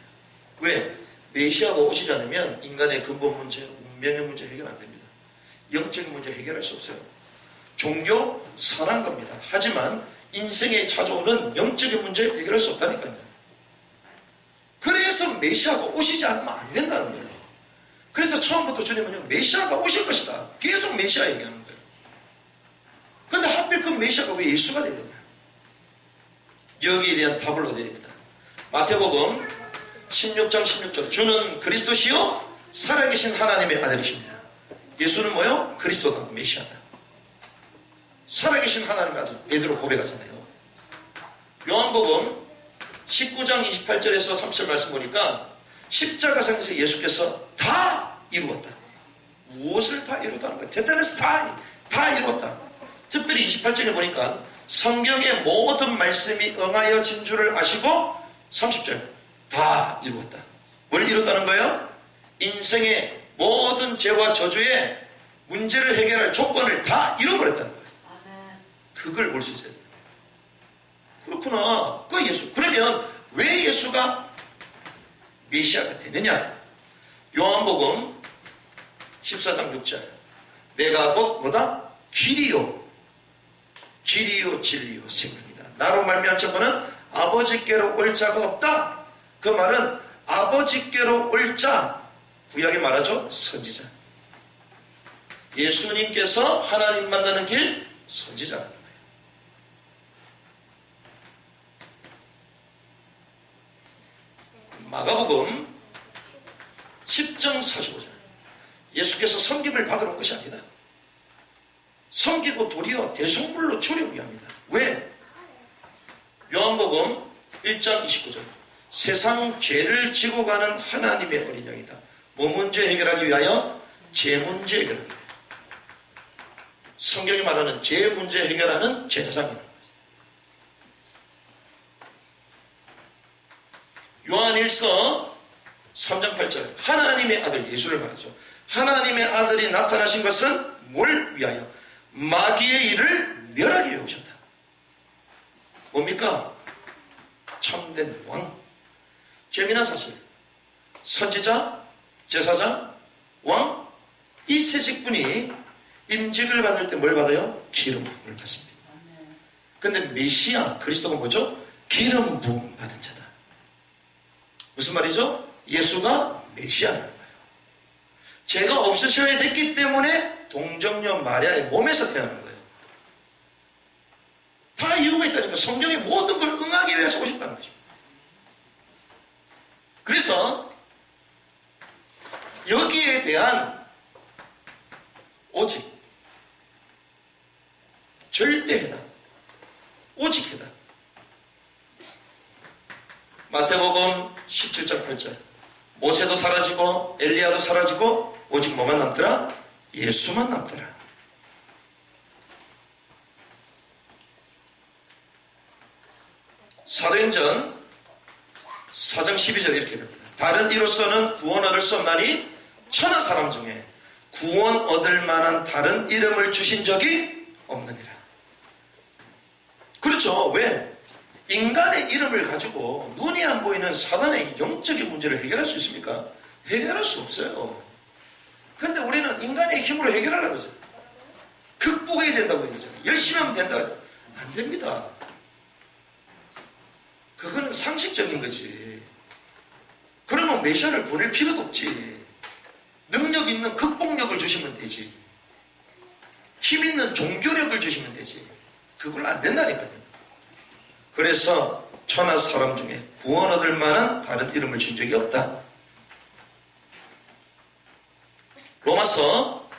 왜? 메시아가 오시지 않으면 인간의 근본 문제, 생명의 문제 해결 안 됩니다. 영적인 문제 해결할 수 없어요. 종교 선한 겁니다. 하지만 인생에 찾아오는 영적인 문제 해결할 수 없다니까요. 그래서 메시아가 오시지 않으면 안 된다는 거예요. 그래서 처음부터 주님은요, 메시아가 오실 것이다. 계속 메시아 얘기하는 거예요. 그런데 하필 그 메시아가 왜 예수가 되느냐? 여기에 대한 답을 얻어야 됩니다. 마태복음 16장 16절, 주는 그리스도시요 살아계신 하나님의 아들이십니다. 예수는 뭐요? 그리스도다, 메시아다. 살아계신 하나님의 아들, 베드로 고백하잖아요. 요한복음 19장 28절에서 30절 말씀 보니까 십자가상에서 예수께서 다 이루었다. 무엇을 다 이루었다는 거예요? 테텔레스 다 이루었다. 특별히 28절에 보니까 성경의 모든 말씀이 응하여 진 줄을 아시고 30절 다 이루었다. 뭘 이뤘다는 거예요? 인생의 모든 죄와 저주의 문제를 해결할 조건을 다 잃어버렸다는 거예요. 그걸 볼 수 있어야 돼요. 그렇구나. 그 예수. 그러면 왜 예수가 메시아가 되느냐? 요한복음 14장 6절. 내가 곧 뭐다? 길이요 진리요 생명이다. 나로 말미암은 자는 아버지께로 올 자가 없다. 그 말은 아버지께로 올 자, 구약에 말하죠, 선지자. 예수님께서 하나님 만나는 길, 선지자라는 거예요. 마가복음 10장 45절. 예수께서 섬김을 받으러 온 것이 아니다. 섬기고 도리어 대속물로 주려고 합니다. 왜? 요한복음 1장 29절. 세상 죄를 지고 가는 하나님의 어린 양이다. 뭐 문제 해결하기 위하여? 죄 문제 해결하기 위하여. 성경이 말하는 죄 문제 해결하는 제사장이라는 거죠. 요한일서 3장 8절. 하나님의 아들 예수를 말하죠. 하나님의 아들이 나타나신 것은 뭘 위하여? 마귀의 일을 멸하기 위해 오셨다. 뭡니까? 참된 왕. 재미난 사실. 선지자, 제사장, 왕, 이 세 직분이 임직을 받을 때 뭘 받아요? 기름 부음을 받습니다. 근데 메시아, 그리스도가 뭐죠? 기름 부음 받은 자다. 무슨 말이죠? 예수가 메시아라는 거예요. 죄가 없으셔야 됐기 때문에 동정녀 마리아의 몸에서 태어난 거예요. 다 이유가 있다니까. 성경의 모든 걸 응하기 위해서 오셨다는 거죠. 그래서 여기에 대한 오직, 절대 해답, 오직 해답. 마태복음 17장 8절. 모세도 사라지고 엘리야도 사라지고 오직 뭐만 남더라? 예수만 남더라. 사도행전 4장 12절 이렇게 됩니다. 다른 이로서는 구원 얻을 수 없나니 천하 사람 중에 구원 얻을 만한 다른 이름을 주신 적이 없느니라. 그렇죠. 왜? 인간의 이름을 가지고 눈이 안 보이는 사단의 영적인 문제를 해결할 수 있습니까? 해결할 수 없어요. 근데 우리는 인간의 힘으로 해결하려고 하죠. 극복해야 된다고 얘기하잖아요. 열심히 하면 된다. 안 됩니다. 그거는 상식적인 거지. 그러면 메시아를 보낼 필요도 없지. 능력 있는 극복력을 주시면 되지. 힘 있는 종교력을 주시면 되지. 그걸로 안 된다니까요. 그래서 천하 사람 중에 구원 얻을 만한 다른 이름을 준 적이 없다. 로마서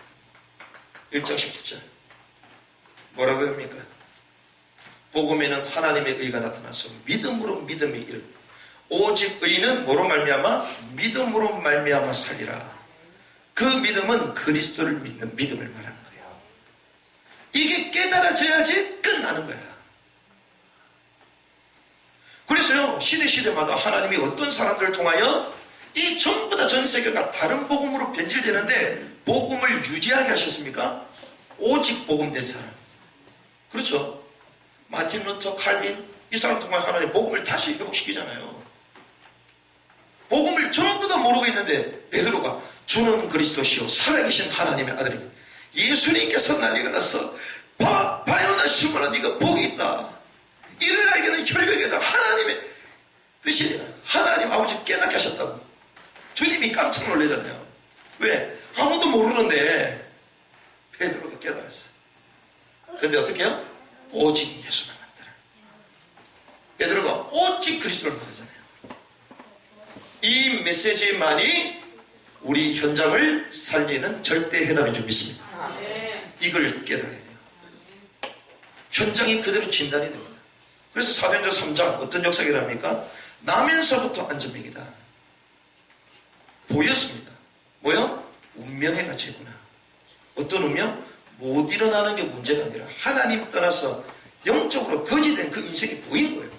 1장 17절 뭐라고 합니까? 복음에는 하나님의 의가 나타나서 믿음으로 믿음의 이름. 오직 의는 뭐로 말미암아? 믿음으로 말미암아 살리라. 그 믿음은 그리스도를 믿는 믿음을 말하는 거예요. 이게 깨달아져야지 끝나는 거야. 그래서요, 시대마다 하나님이 어떤 사람들을 통하여 이 전부 다 전 세계가 다른 복음으로 변질되는데 복음을 유지하게 하셨습니까? 오직 복음된 사람. 그렇죠. 마틴 루터, 칼빈, 이 사람 통하여 하나님 복음을 다시 회복시키잖아요. 복음을 전부 다 모르고 있는데 베드로가 주는 그리스도시요 살아계신 하나님의 아들입니다. 예수님께서 난리가 났어. 바요나 시몬아, 네가 복이 있다. 이를 알게는 혈육이다. 하나님의 뜻이 하나님 아버지 깨닫게 하셨다고. 주님이 깜짝 놀라잖아요. 왜? 아무도 모르는데 베드로가 깨달았어. 그런데 어떻게 해요? 오직 예수만 만나라. 베드로가 오직 그리스도를 말하잖아요. 이 메시지만이 우리 현장을 살리는 절대 해답인 줄 믿습니다. 이걸 깨달아야 돼요. 현장이 그대로 진단이 됩니다. 그래서 사도행전 3장 어떤 역사기랍니까? 나면서부터 안전병이다. 보였습니다. 뭐요? 운명의 가치구나. 어떤 운명? 못 일어나는 게 문제가 아니라 하나님 떠나서 영적으로 거지된 그 인생이 보인 거예요.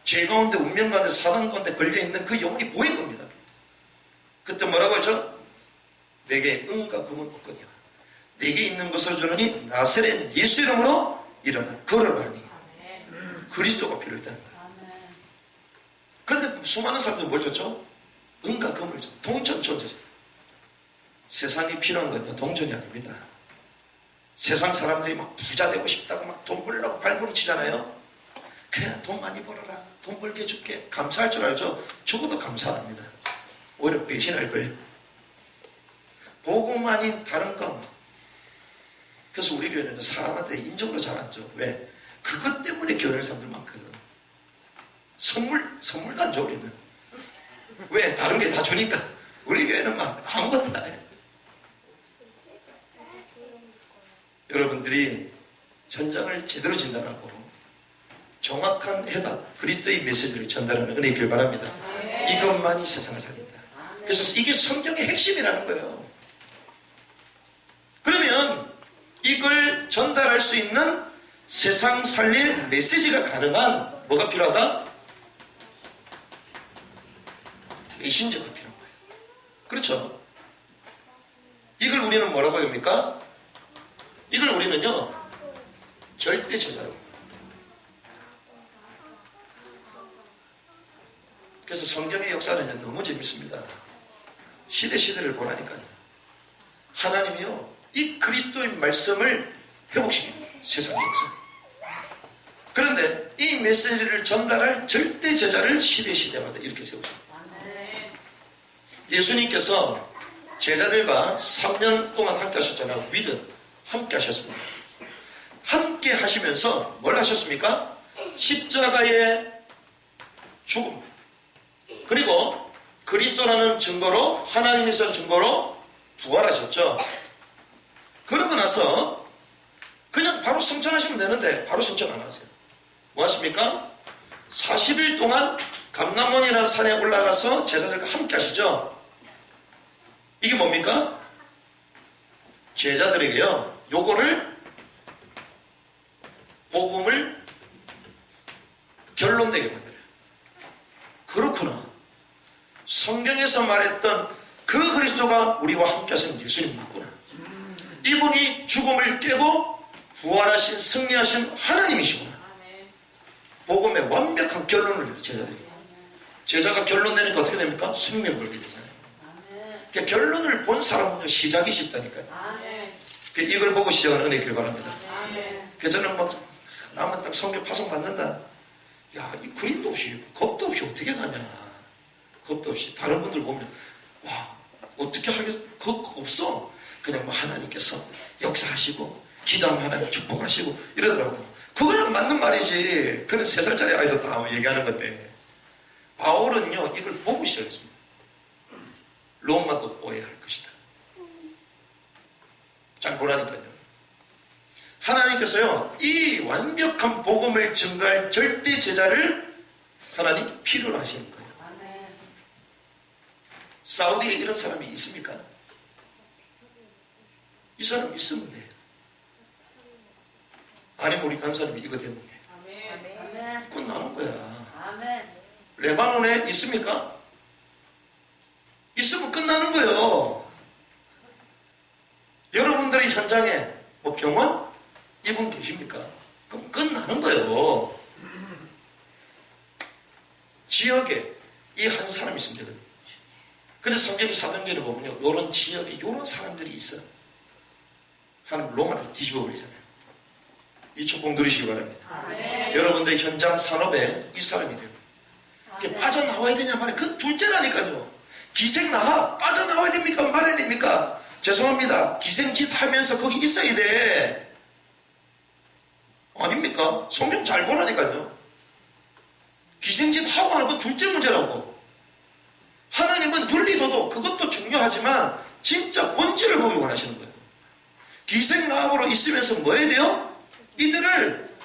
죄 가운데 운명 가운데 사단 가운데 걸려있는 그 영혼이 보인 겁니다. 그때 뭐라고 했죠? 내게 은과 금은 없거니와 내게 있는 것을 주느니 나사렛 예수 이름으로 일어나 걸어라니. 그리스도가 필요했다는 거예요. 그런데 수많은 사람들이 뭘 줬죠? 은과 금을 줬죠. 동전 존재죠. 세상이 필요한 건요 동전이 아닙니다. 세상 사람들이 막 부자 되고 싶다고 막 돈 벌려고 발버둥 치잖아요. 그냥 돈 많이 벌어라. 돈 벌게 해줄게. 감사할 줄 알죠? 죽어도 감사 안 합니다. 오히려 배신할 거예요. 복음 아닌 다른 거. 그래서 우리 교회는 사람한테 인정도 잘 안 줘. 왜? 그것 때문에 교회를 사람들 많거든. 선물도 안 줘, 우리는. 왜? 다른 게 다 주니까. 우리 교회는 막 아무것도 안 해. 여러분들이 현장을 제대로 진단하고 정확한 해답, 그리스도의 메시지를 전달하는 은혜 있길 바랍니다. 이것만이 세상을 살린다. 그래서 이게 성경의 핵심이라는 거예요. 그러면 이걸 전달할 수 있는 세상 살릴 메시지가 가능한 뭐가 필요하다? 메신저가 필요한 거예요. 그렇죠? 이걸 우리는 뭐라고 합니까? 이걸 우리는요 절대 제자라고. 그래서 성경의 역사는 너무 재밌습니다. 시대를 보라니까요. 하나님이요 이 그리스도의 말씀을 회복시킵니다. 세상의 역사. 그런데 이 메시지를 전달할 절대 제자를 시대마다 이렇게 세우십니다. 예수님께서 제자들과 3년 동안 함께 하셨잖아요. 위든 함께 하셨습니다. 함께 하시면서 뭘 하셨습니까? 십자가의 죽음 그리고 그리스도라는 증거로 하나님이선 증거로 부활하셨죠. 그러고 나서 그냥 바로 승천하시면 되는데 바로 승천 안 하세요. 뭐 하십니까? 40일 동안 감람원이라는 산에 올라가서 제자들과 함께 하시죠. 이게 뭡니까? 제자들에게요 요거를 복음을 결론내게 만들어요. 그렇구나. 성경에서 말했던 그 그리스도가 우리와 함께 하신 예수님 맞구나. 이분이 죽음을 깨고 부활하신 승리하신 하나님이시구나. 복음의 완벽한 결론을 내요. 제자들이. 제자가 결론 내니까 어떻게 됩니까? 생명 걸게 되잖아요. 그러니까 결론을 본 사람은 시작이 쉽다니까요. 그러니까 이걸 보고 시작하는 은혜 있길 바랍니다. 그래서 저는 막 나만 딱 성경 파송 받는다. 야, 이 그림도 없이 겁도 없이 어떻게 가냐. 겁도 없이 다른 분들 보면 와 어떻게 하겠어? 겁 없어. 그냥 뭐 하나님께서 역사하시고 기도하면 하나님 축복하시고 이러더라고. 그거는 맞는 말이지. 그는 3살짜리 아이도 다 얘기하는 건데 바울은요 이걸 보고 시작했습니다. 로마도 오해할 것이다. 잘 보라니까요. 하나님께서요 이 완벽한 복음을 증거할 절대 제자를 하나님 필요로 하시는 거예요. 사우디에 이런 사람이 있습니까? 이 사람 있으면 돼요. 아니면 우리 간 사람이 이거 되면 돼요. 그건 나는 거야. 레바논에 있습니까? 있으면 끝나는 거예요. 여러분들이 현장에 뭐 병원? 이분 계십니까? 그럼 끝나는 거예요. 지역에 이 한 사람 있으면 되거든요. 그래서 성경 사도행전에 보면요, 이런 지역에 이런 사람들이 있어. 하나님 로마를 뒤집어 버리잖아요. 이 축복 누리시기 바랍니다. 여러분들의 현장 산업에 이 사람이 돼요. 빠져나와야 되냐 말이야. 그건 둘째라니까요. 기생 나가 빠져나와야 됩니까? 말해야 됩니까? 죄송합니다. 기생짓 하면서 거기 있어야 돼. 아닙니까? 성경 잘 보라니까요. 기생짓 하고 하는 건 둘째 문제라고. 하나님은 윤리도도 그것도 중요하지만 진짜 본질을 보기 원하시는 거예요. 기생나합으로 있으면서 뭐 해야 돼요? 이들을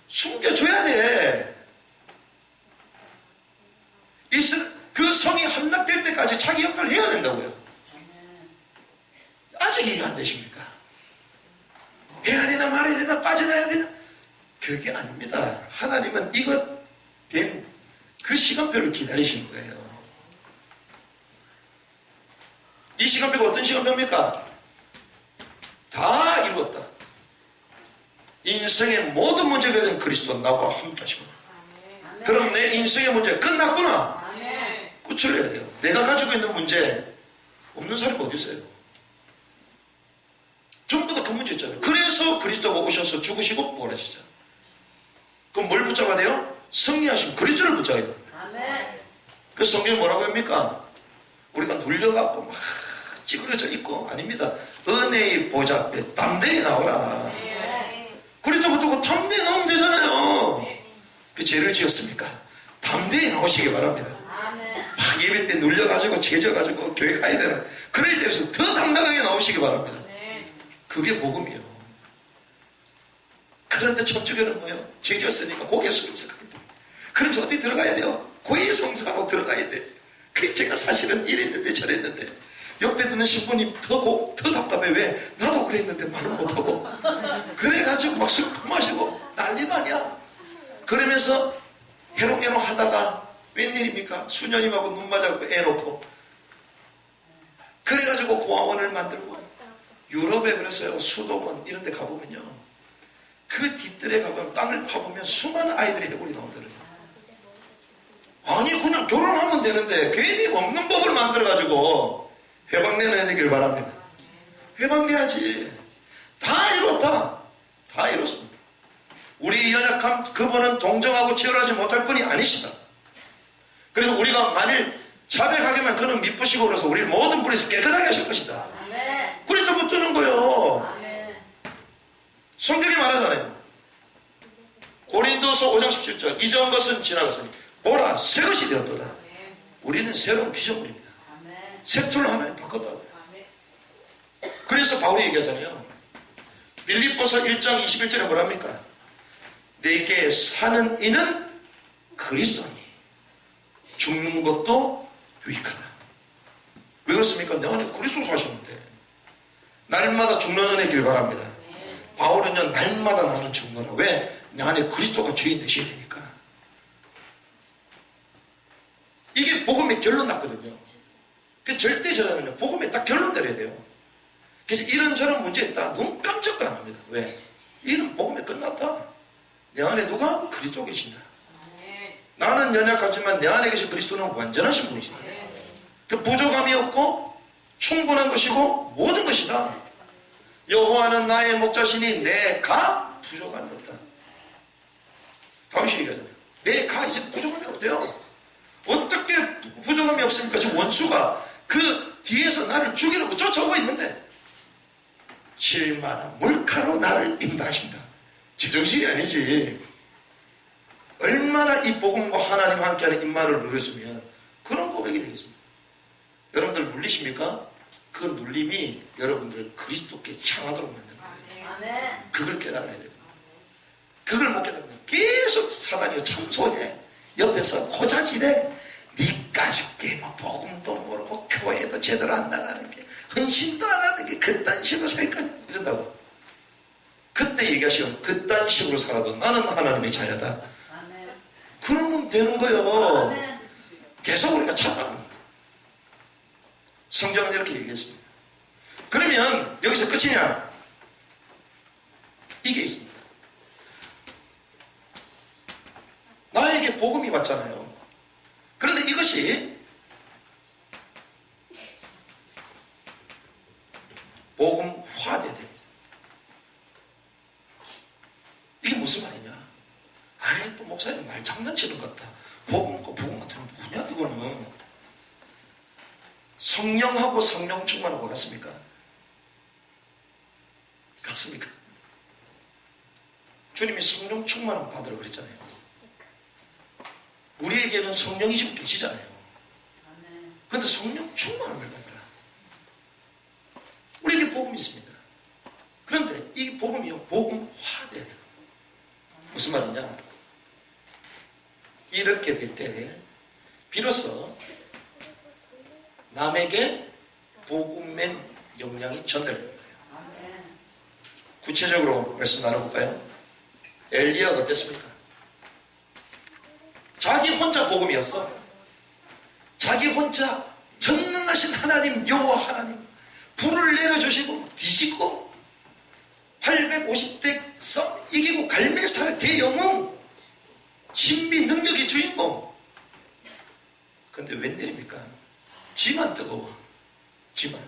숨겨줘야 돼. 그 성이 함락될 때까지 자기 역할을 해야 된다고요. 아직 이해 안 되십니까? 해야 되나 말아야 되나 빠져나야 되나? 그게 아닙니다. 하나님은 이것 된 그 시간표를 기다리시는 거예요. 이 시간표가 어떤 시간표입니까? 다 이루었다. 인생의 모든 문제가 된 그리스도 나와 함께 하시고, 그럼 내 인생의 문제 끝났구나. 끝을 내야 돼요. 내가 가지고 있는 문제 없는 사람이 어디 있어요? 전부 다 그 문제 있잖아요. 그래서 그리스도가 오셔서 죽으시고 부활하시잖아요. 그럼 뭘 붙잡아야 돼요? 승리하신 그리스도를 붙잡아야 돼요. 그래서 성경이 뭐라고 합니까? 우리가 눌려갖고 막 찌그러져 있고, 아닙니다. 은혜의 보좌 앞에 담대히 나오라. 그리스도 붙들고 담대히 나오면 되잖아요. 그 죄를 지었습니까? 담대히 나오시기 바랍니다. 막 예배 때 눌려가지고 죄져가지고 교회 가야 되는 그럴 때에서 더 당당하게 나오시기 바랍니다. 그게 복음이에요. 그런데 천주교는 뭐예요? 죄 지었으니까 고개 숙이면서 가야 돼요. 그러면서 어디 들어가야 돼요? 고해 성사하고 들어가야 돼. 그 제가 사실은 이랬는데 저랬는데, 옆에 듣는 신부님 더 답답해. 왜? 나도 그랬는데 말을 못하고. 그래가지고 막 술 마시고 난리도 아니야. 그러면서 해롱해롱 하다가 웬일입니까? 수녀님하고 눈 맞아갖고 애 놓고. 그래가지고 고아원을 만들고, 유럽에 그래서요, 수도원 이런 데 가보면요, 그 뒷뜰에 가보면 땅을 파보면 수많은 아이들이 해골이 나오더라고요. 아니 그냥 결혼하면 되는데 괜히 없는 법을 만들어가지고 회방내는 되길 바랍니다. 회방내야지. 다 이뤘다. 다 이뤘습니다. 우리 연약함, 그분은 동정하고 치열하지 못할 분이 아니시다. 그래서 우리가 만일 자백하기만 그는 미쁘시고 그래서 우리 모든 분에서 깨끗하게 하실 것이다. 그래서 붙드는 거예요. 성경이 말하잖아요. 고린도서 5장 17절 이전 것은 지나갔으니 보라 새 것이 되었도다. 우리는 새로운 피조물입니다. 새 틀로 하나님 바꿨다고요. 그래서 바울이 얘기하잖아요. 빌립보서 1장 21절에 뭐랍니까? 내게 사는 이는 그리스도니 죽는 것도 유익하다. 왜 그렇습니까? 내 안에 그리스도 사셨는데 날마다 죽는 은혜길 바랍니다. 바울은요, 날마다 나는 죽노라. 왜? 내 안에 그리스도가 주인 되셔야 되니까. 이게 복음의 결론 났거든요. 그 절대 저자는요, 복음에 딱 결론 내려야 돼요. 그래서 이런저런 문제 있다. 눈 깜짝도 안 합니다. 왜? 이는 복음에 끝났다. 내 안에 누가? 그리스도 계신다. 나는 연약하지만 내 안에 계신 그리스도는 완전하신 분이시다. 그 부족함이 없고 충분한 것이고 모든 것이다. 여호와는 나의 목자시니 내가 부족함이 없다. 다윗이 얘기하잖아요. 내가 이제 부족함이 없대요. 어떻게 부족함이 없습니까? 지금 원수가 그 뒤에서 나를 죽이려고 쫓아오고 있는데 실마나 물가로 나를 인도하신다. 제정신이 아니지. 얼마나 이 복음과 하나님 함께하는 임마를 누렸으면 그런 고백이 되겠습니다. 여러분들 눌리십니까? 그 눌림이 여러분들을 그리스도께 향하도록 만든다. 그걸 깨달아야 돼요. 그걸 못 깨달으면 계속 사단이 참소해. 옆에서 고자질해. 니까지 게뭐 복음도 모르고 교회도 제대로 안 나가는 게 헌신도 안 하는 게 그딴 식으로 살 거냐 이런다고. 그때 얘기하시면 그딴 식으로 살아도 나는 하나님의 자녀다. 그러면 되는 거예요. 계속 우리가 찾아갑니다. 성경은 이렇게 얘기했습니다. 그러면 여기서 끝이냐? 이게 있습니다. 나에게 복음이 왔잖아요. 그런데 이것이 복음화돼야 됩니다. 이게 무슨 말이냐? 아이, 또 목사님 말 장난치는 것 같다. 복음 같은 건 뭐냐, 이거는. 성령하고 성령 충만하고 같습니까? 같습니까? 주님이 성령 충만함 받으라고 그랬잖아요. 우리에게는 성령이 지금 계시잖아요. 그런데 성령 충만함을 받으라. 우리에게 복음이 있습니다. 그런데 이 복음이요, 복음화돼야 돼요. 무슨 말이냐? 이렇게 될 때 비로소 남에게 복음의 영향이 전달되는 거예요. 구체적으로 말씀 나눠볼까요? 엘리야가 어땠습니까? 자기 혼자 복음이었어. 자기 혼자 전능하신 하나님, 여호와 하나님 불을 내려주시고 뒤집고 850대 싸움 이기고 갈멜살의 대영웅, 신비 능력의 주인공. 근데 웬일입니까? 지만 뜨거워. 지만.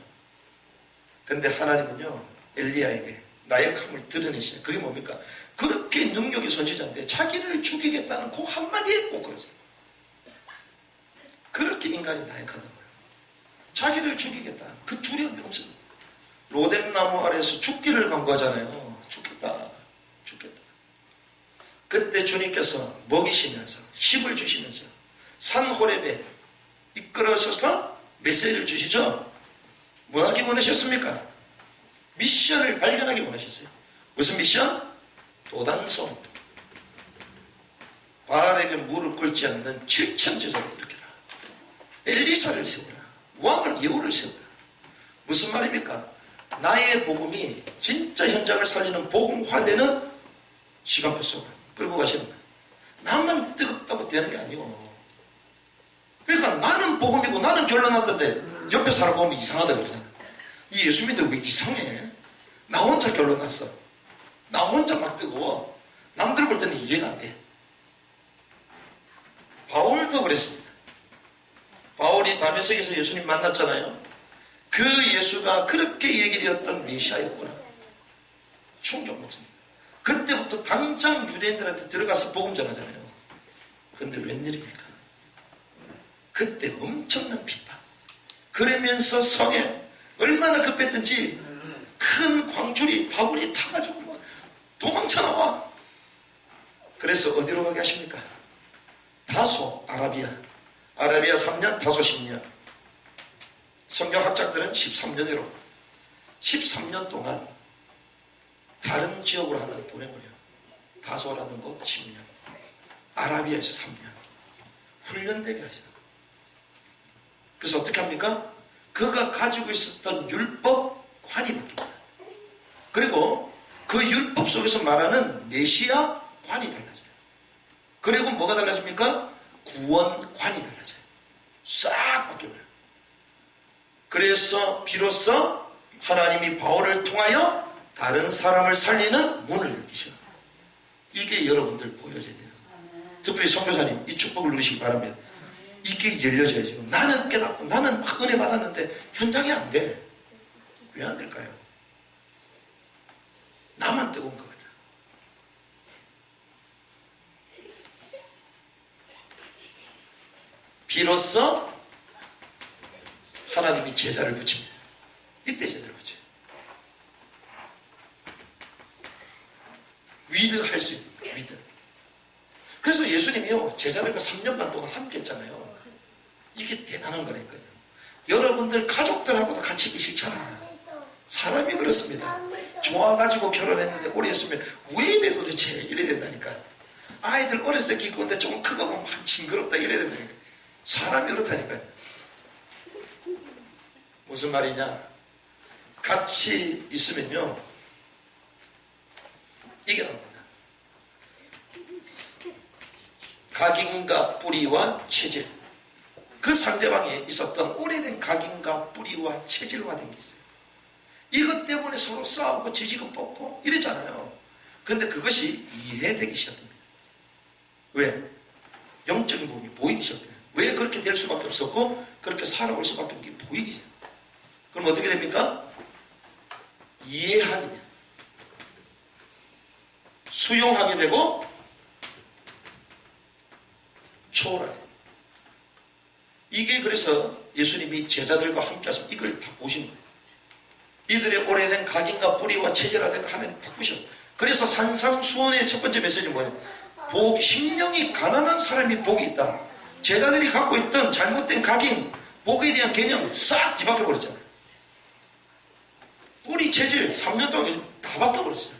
근데 하나님은요, 엘리야에게 나약함을 드러내시네. 그게 뭡니까? 그렇게 능력의 선지자인데 자기를 죽이겠다는 그 한마디에 꼭 그러죠. 그렇게 인간이 나약하다고요. 자기를 죽이겠다. 그 두려움이 없어요. 로뎀나무 아래에서 죽기를 간구하잖아요. 죽겠다. 그때 주님께서 먹이시면서 힘을 주시면서 산 호렙에 이끌어서서 메시지를 주시죠. 뭐 하기 원하셨습니까? 미션을 발견하기 원하셨어요. 무슨 미션? 도단성. 바알에게 무릎 꿇지 않는 7천 제자를 일으켜라. 엘리사를 세우라. 왕을 예후를 세우라. 무슨 말입니까? 나의 복음이 진짜 현장을 살리는 복음화되는 시간표 속으로 끌고 가시는 거예요. 나만 뜨겁다고 되는 게 아니고. 그러니까 나는 복음이고 나는 결론났던데 옆에 사람 보면 이상하다 그러잖아. 이 예수 믿어 왜 이상해? 나 혼자 결론났어. 나 혼자 막 뜨거워. 남들 볼 때는 이해가 안 돼. 바울도 그랬습니다. 바울이 다메섹에서 예수님 만났잖아요. 그 예수가 그렇게 얘기되었던 메시아였구나. 충격 먹습니다. 그때부터 당장 유대인들한테 들어가서 복음 전하잖아요. 그런데 웬일입니까? 그때 엄청난 비판. 그러면서 성에 얼마나 급했든지 큰 광줄이 바울이 타가지고 막 도망쳐 나와. 그래서 어디로 가게 하십니까? 다소, 아라비아 3년, 다소 10년. 성경학자들은 13년으로 13년 동안 다른 지역으로 하나 보내버려요. 다소라는 곳 10년, 아라비아에서 3년 훈련되게 하시는. 그래서 어떻게 합니까? 그가 가지고 있었던 율법 관이 바뀝니다. 그리고 그 율법 속에서 말하는 메시아 관이 달라져요. 그리고 뭐가 달라집니까? 구원관이 달라져요. 싹 바뀌어버려요. 그래서 비로소 하나님이 바울을 통하여 다른 사람을 살리는 문을 열기셔. 이게 여러분들 보여져야 돼요. 특별히 선교사님 이 축복을 누리시기 바랍니다. 이게 열려져야죠. 나는 깨닫고 나는 막 은혜 받았는데 현장이 안 돼. 왜 안 될까요? 나만 뜨거운 것 같아. 비로소 하나님이 제자를 붙입니다. 이때 제자를 붙여요. 위드할 수 있는 거예요. 위드. 그래서 예수님이요 제자들과 3년 반 동안 함께 했잖아요. 이게 대단한 거라니까요. 여러분들 가족들하고도 같이 있기 싫잖아요. 사람이 그렇습니다. 좋아가지고 결혼했는데 오래 했으면 왜 이래 도대체 이래 된다니까. 아이들 어렸을 때 기쁜데 조금 크고 보면 막 징그럽다 이래 된다니까. 사람이 그렇다니까요. 무슨 말이냐? 같이 있으면요 이게 나옵니다. 각인과 뿌리와 체질. 그 상대방에 있었던 오래된 각인과 뿌리와 체질화된 게 있어요. 이것 때문에 서로 싸우고 지지고 뽑고 이랬잖아요. 근데 그것이 이해되기 시작합니다. 왜? 영적인 부분이 보이기 시작해요. 왜 그렇게 될 수밖에 없었고 그렇게 살아올 수밖에 없는 게 보이기 시작해요. 그럼 어떻게 됩니까? 이해하게 돼요. 수용하게 되고 초월하게 돼요. 이게 그래서 예수님이 제자들과 함께 하셔서 이걸 다 보신 거예요. 이들의 오래된 각인과 뿌리와 체질화된 하나님 바꾸셔. 그래서 산상수훈의 첫 번째 메시지는 뭐예요? 심령이 가난한 사람이 복이 있다. 제자들이 갖고 있던 잘못된 각인, 복에 대한 개념 싹 뒤바뀌어버렸잖아요. 뿌리 체질 3년 동안 다 바뀌어버렸어요.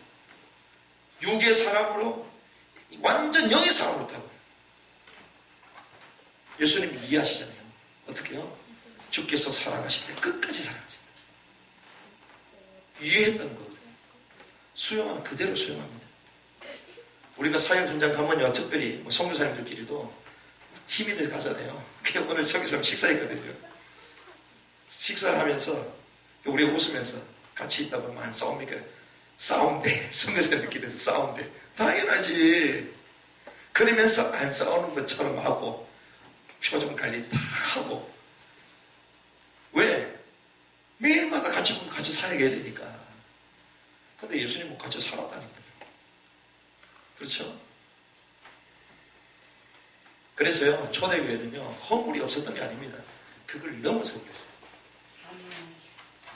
육의 사람으로 완전 영의 사람으로 타고. 예수님이 이해하시잖아요. 어떻게요? 주께서 사랑하실 때 끝까지 사랑하신다. 이해했다는 거거든요. 수용하면 그대로 수용합니다. 우리가 사역 현장 가면요, 특별히 선교사님들끼리도 힘이 돼서 가잖아요. 그래서 오늘 선교사님 식사했거든요. 식사하면서 우리가 웃으면서 같이 있다 보면 안 싸웁니까? 싸운대. 선교사님들끼리서 싸운대. 당연하지. 그러면서 안 싸우는 것처럼 하고 표정 관리 다 하고. 왜? 매일마다 같이 사역해야 되니까. 근데 예수님은 같이 살았다니까요. 그렇죠? 그래서요, 초대교회는요, 허물이 없었던 게 아닙니다. 그걸 넘어서 그랬어요.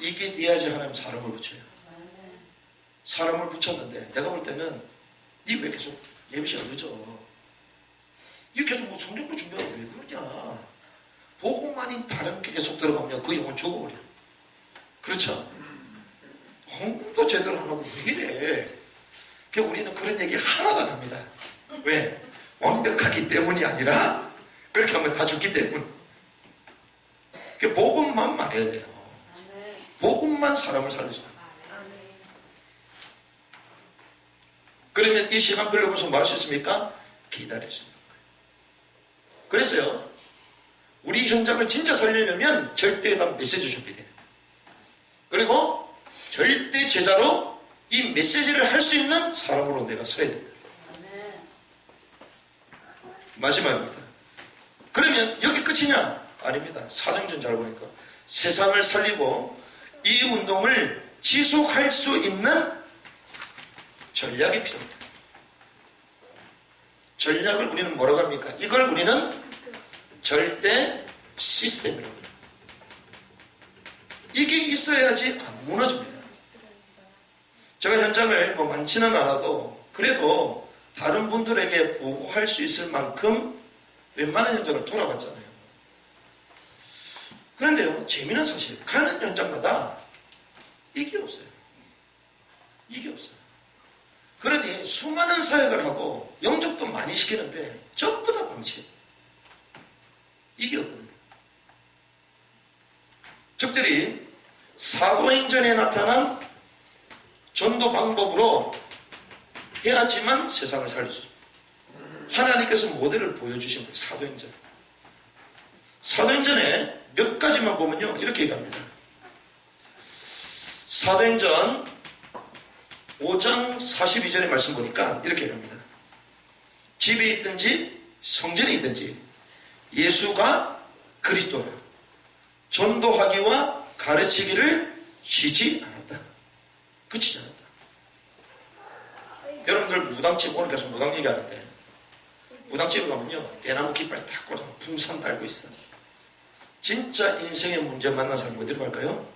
이게 돼야지 하나님 사람을 붙여요. 사람을 붙였는데, 내가 볼 때는, 니 왜 계속 예배시간 늦어? 니 계속 뭐 성경도 준비하고 왜 그러냐? 복음만이 다른 게 계속 들어가면 그 영혼 죽어버려. 그렇죠? 공부도 제대로 안 하고 왜 이래? 그러니까 우리는 그런 얘기 하나도 안 합니다. 왜? 완벽하기 때문이 아니라 그렇게 하면 다 죽기 때문. 그러니까 복음만 말해야 돼요. 복음만 사람을 살릴 수 있어요. 그러면 이 시간 별로면서 뭐 할 수 있습니까? 기다릴 수 있는 거예요. 그래서요, 우리 현장을 진짜 살리려면 절대당 메시지 준비돼요. 그리고 절대 제자로 이 메시지를 할 수 있는 사람으로 내가 서야 된다. 마지막입니다. 그러면 여기 끝이냐? 아닙니다. 사도행전 잘 보니까 세상을 살리고 이 운동을 지속할 수 있는 전략이 필요합니다. 전략을 우리는 뭐라고 합니까? 이걸 우리는 절대 시스템이라고 합니다. 이게 있어야지 안 무너집니다. 제가 현장을 뭐 많지는 않아도 그래도 다른 분들에게 보고할 수 있을 만큼 웬만한 현장을 돌아봤잖아요. 그런데요, 재미난 사실, 가는 현장마다 이게 없어요. 이게 없어요. 그러니 수많은 사역을 하고 영접도 많이 시키는데 전부 다 방치. 이게 없거든요. 적들이 사도행전에 나타난 전도 방법으로 해야지만 세상을 살릴 수 있습니다. 하나님께서 모델을 보여주신 거예요. 사도행전. 사도행전에 몇 가지만 보면요, 이렇게 얘기합니다. 사도행전 5장 42절의 말씀 보니까 이렇게 얘기합니다. 집에 있든지 성전에 있든지 예수가 그리스도라 전도하기와 가르치기를 쉬지 않았다. 그치지 않았다. 여러분들 무당집 오늘 계속 무당 얘기하는데 무당집에 가면요, 대나무 깃발 탁 꽂아 풍선 달고 있어. 진짜 인생의 문제 만난 사람 어디로 갈까요?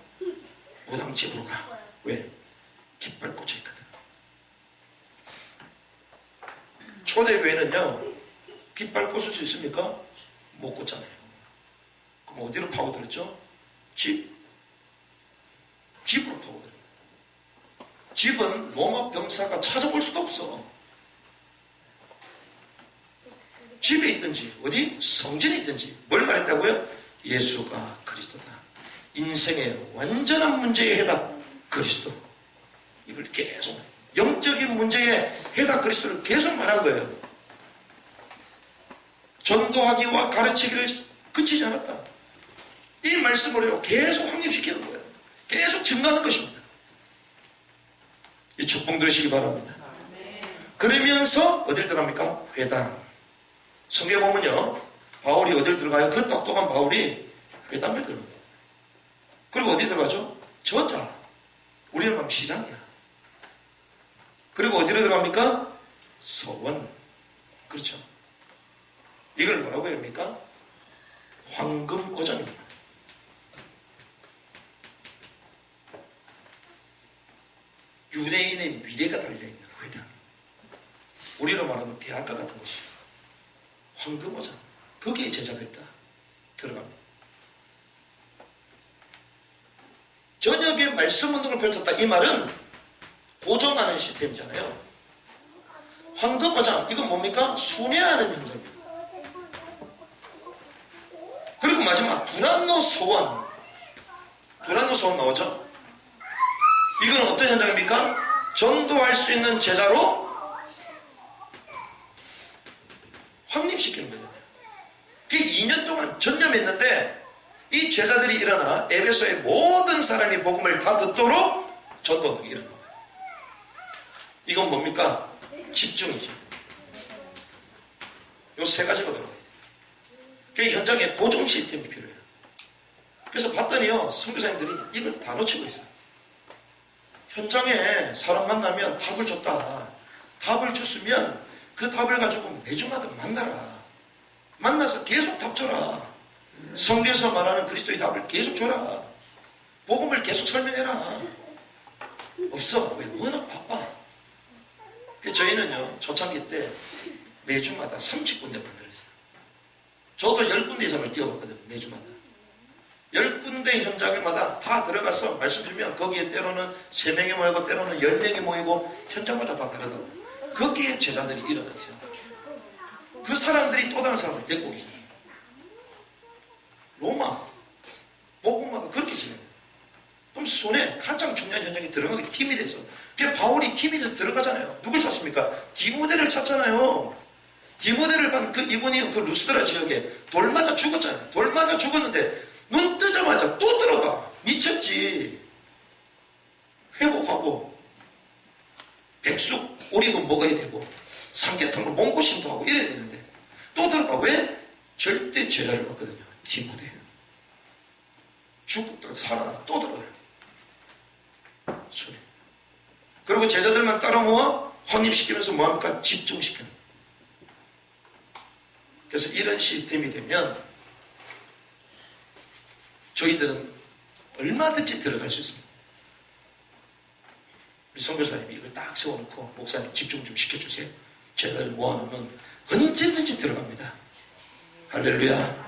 무당집으로 가. 왜? 깃발 꽂혀 있거든. 초대교회는요, 깃발 꽂을 수 있습니까? 못 꽂잖아요. 그럼 어디로 파고들었죠? 집으로 파고들어요. 집은 로마 병사가 찾아볼 수도 없어. 집에 있든지 어디 성전에 있든지 뭘 말했다고요? 예수가 그리스도다. 인생의 완전한 문제의 해답 그리스도. 이걸 계속 영적인 문제의 해답 그리스도를 계속 말한 거예요. 전도하기와 가르치기를 그치지 않았다. 이 말씀을요, 계속 확립시키는 거예요. 계속 증거하는 것입니다. 이 축복 들으시기 바랍니다. 그러면서 어딜 들어갑니까? 회당. 성경 보면요, 바울이 어딜 들어가요? 그 똑똑한 바울이 회당을 들어갑니다. 그리고 어디 들어가죠? 저자. 우리는 가면 시장이야. 그리고 어디로 들어갑니까? 소원. 그렇죠. 이걸 뭐라고 합니까? 황금어장입니다. 유대인의 미래가 달려있는 회당. 우리로 말하면 대학가 같은 곳이 황금어장. 거기에 제작했다. 들어갑니다. 저녁에 말씀 운동을 펼쳤다. 이 말은 고정하는 시스템이잖아요. 황금어장. 이건 뭡니까? 순회하는 현장이에요. 그리고 마지막 두란노 소원. 두란노 소원 나오죠? 이거는 어떤 현장입니까? 전도할 수 있는 제자로 확립시키는 거잖아요. 그게 2년 동안 전념했는데 이 제자들이 일어나 에베소의 모든 사람이 복음을 다 듣도록 전도운동이 일어난 거예요. 이건 뭡니까? 집중이죠. 요 세 가지가 들어가요. 그 현장에 고정 시스템이 필요해요. 그래서 봤더니요, 선교사님들이 이걸 다 놓치고 있어요. 현장에 사람 만나면 답을 줬다. 답을 줬으면 그 답을 가지고 매주마다 만나라. 만나서 계속 답 줘라. 성경에서 말하는 그리스도의 답을 계속 줘라. 복음을 계속 설명해라. 없어. 왜? 워낙 바빠. 저희는요, 초창기 때 매주마다 30군데 만들었어요. 저도 10군데 이상을 뛰어봤거든요. 매주마다. 10군데 현장마다 다 들어가서 말씀 주면 거기에 때로는 3명이 모이고 때로는 10명이 모이고 현장마다 다 다르다고. 거기에 제자들이 일어나기 시작해요. 그 사람들이 또 다른 사람을 데리고 오기 시작해요. 로마, 복음화가 그렇게 진행돼요. 그럼 손에 가장 중요한 현장에 들어가게 팀이 돼서. 그게 바울이 팀이 돼서 들어가잖아요. 누굴 찾습니까? 디모데를 찾잖아요. 디모데를 본 그 이분이 그 루스드라 지역에 돌 맞아 죽었잖아요. 돌 맞아 죽었는데 눈 뜨자마자 또 들어가. 미쳤지. 회복하고 백숙, 오리도 먹어야 되고 삼계탕으로 몽고심도 하고 이래야 되는데 또 들어가. 왜? 절대 제자를 받거든요. 디모데. 죽었다가 살아나 또 들어가요. 손에. 그리고 제자들만 따라 모아 확립시키면서 뭐합니까? 집중시키는. 그래서 이런 시스템이 되면 저희들은 얼마든지 들어갈 수 있습니다. 우리 선교사님이 이걸 딱 세워놓고 목사님 집중 좀 시켜주세요. 제자들 모아놓으면 언제든지 들어갑니다. 할렐루야.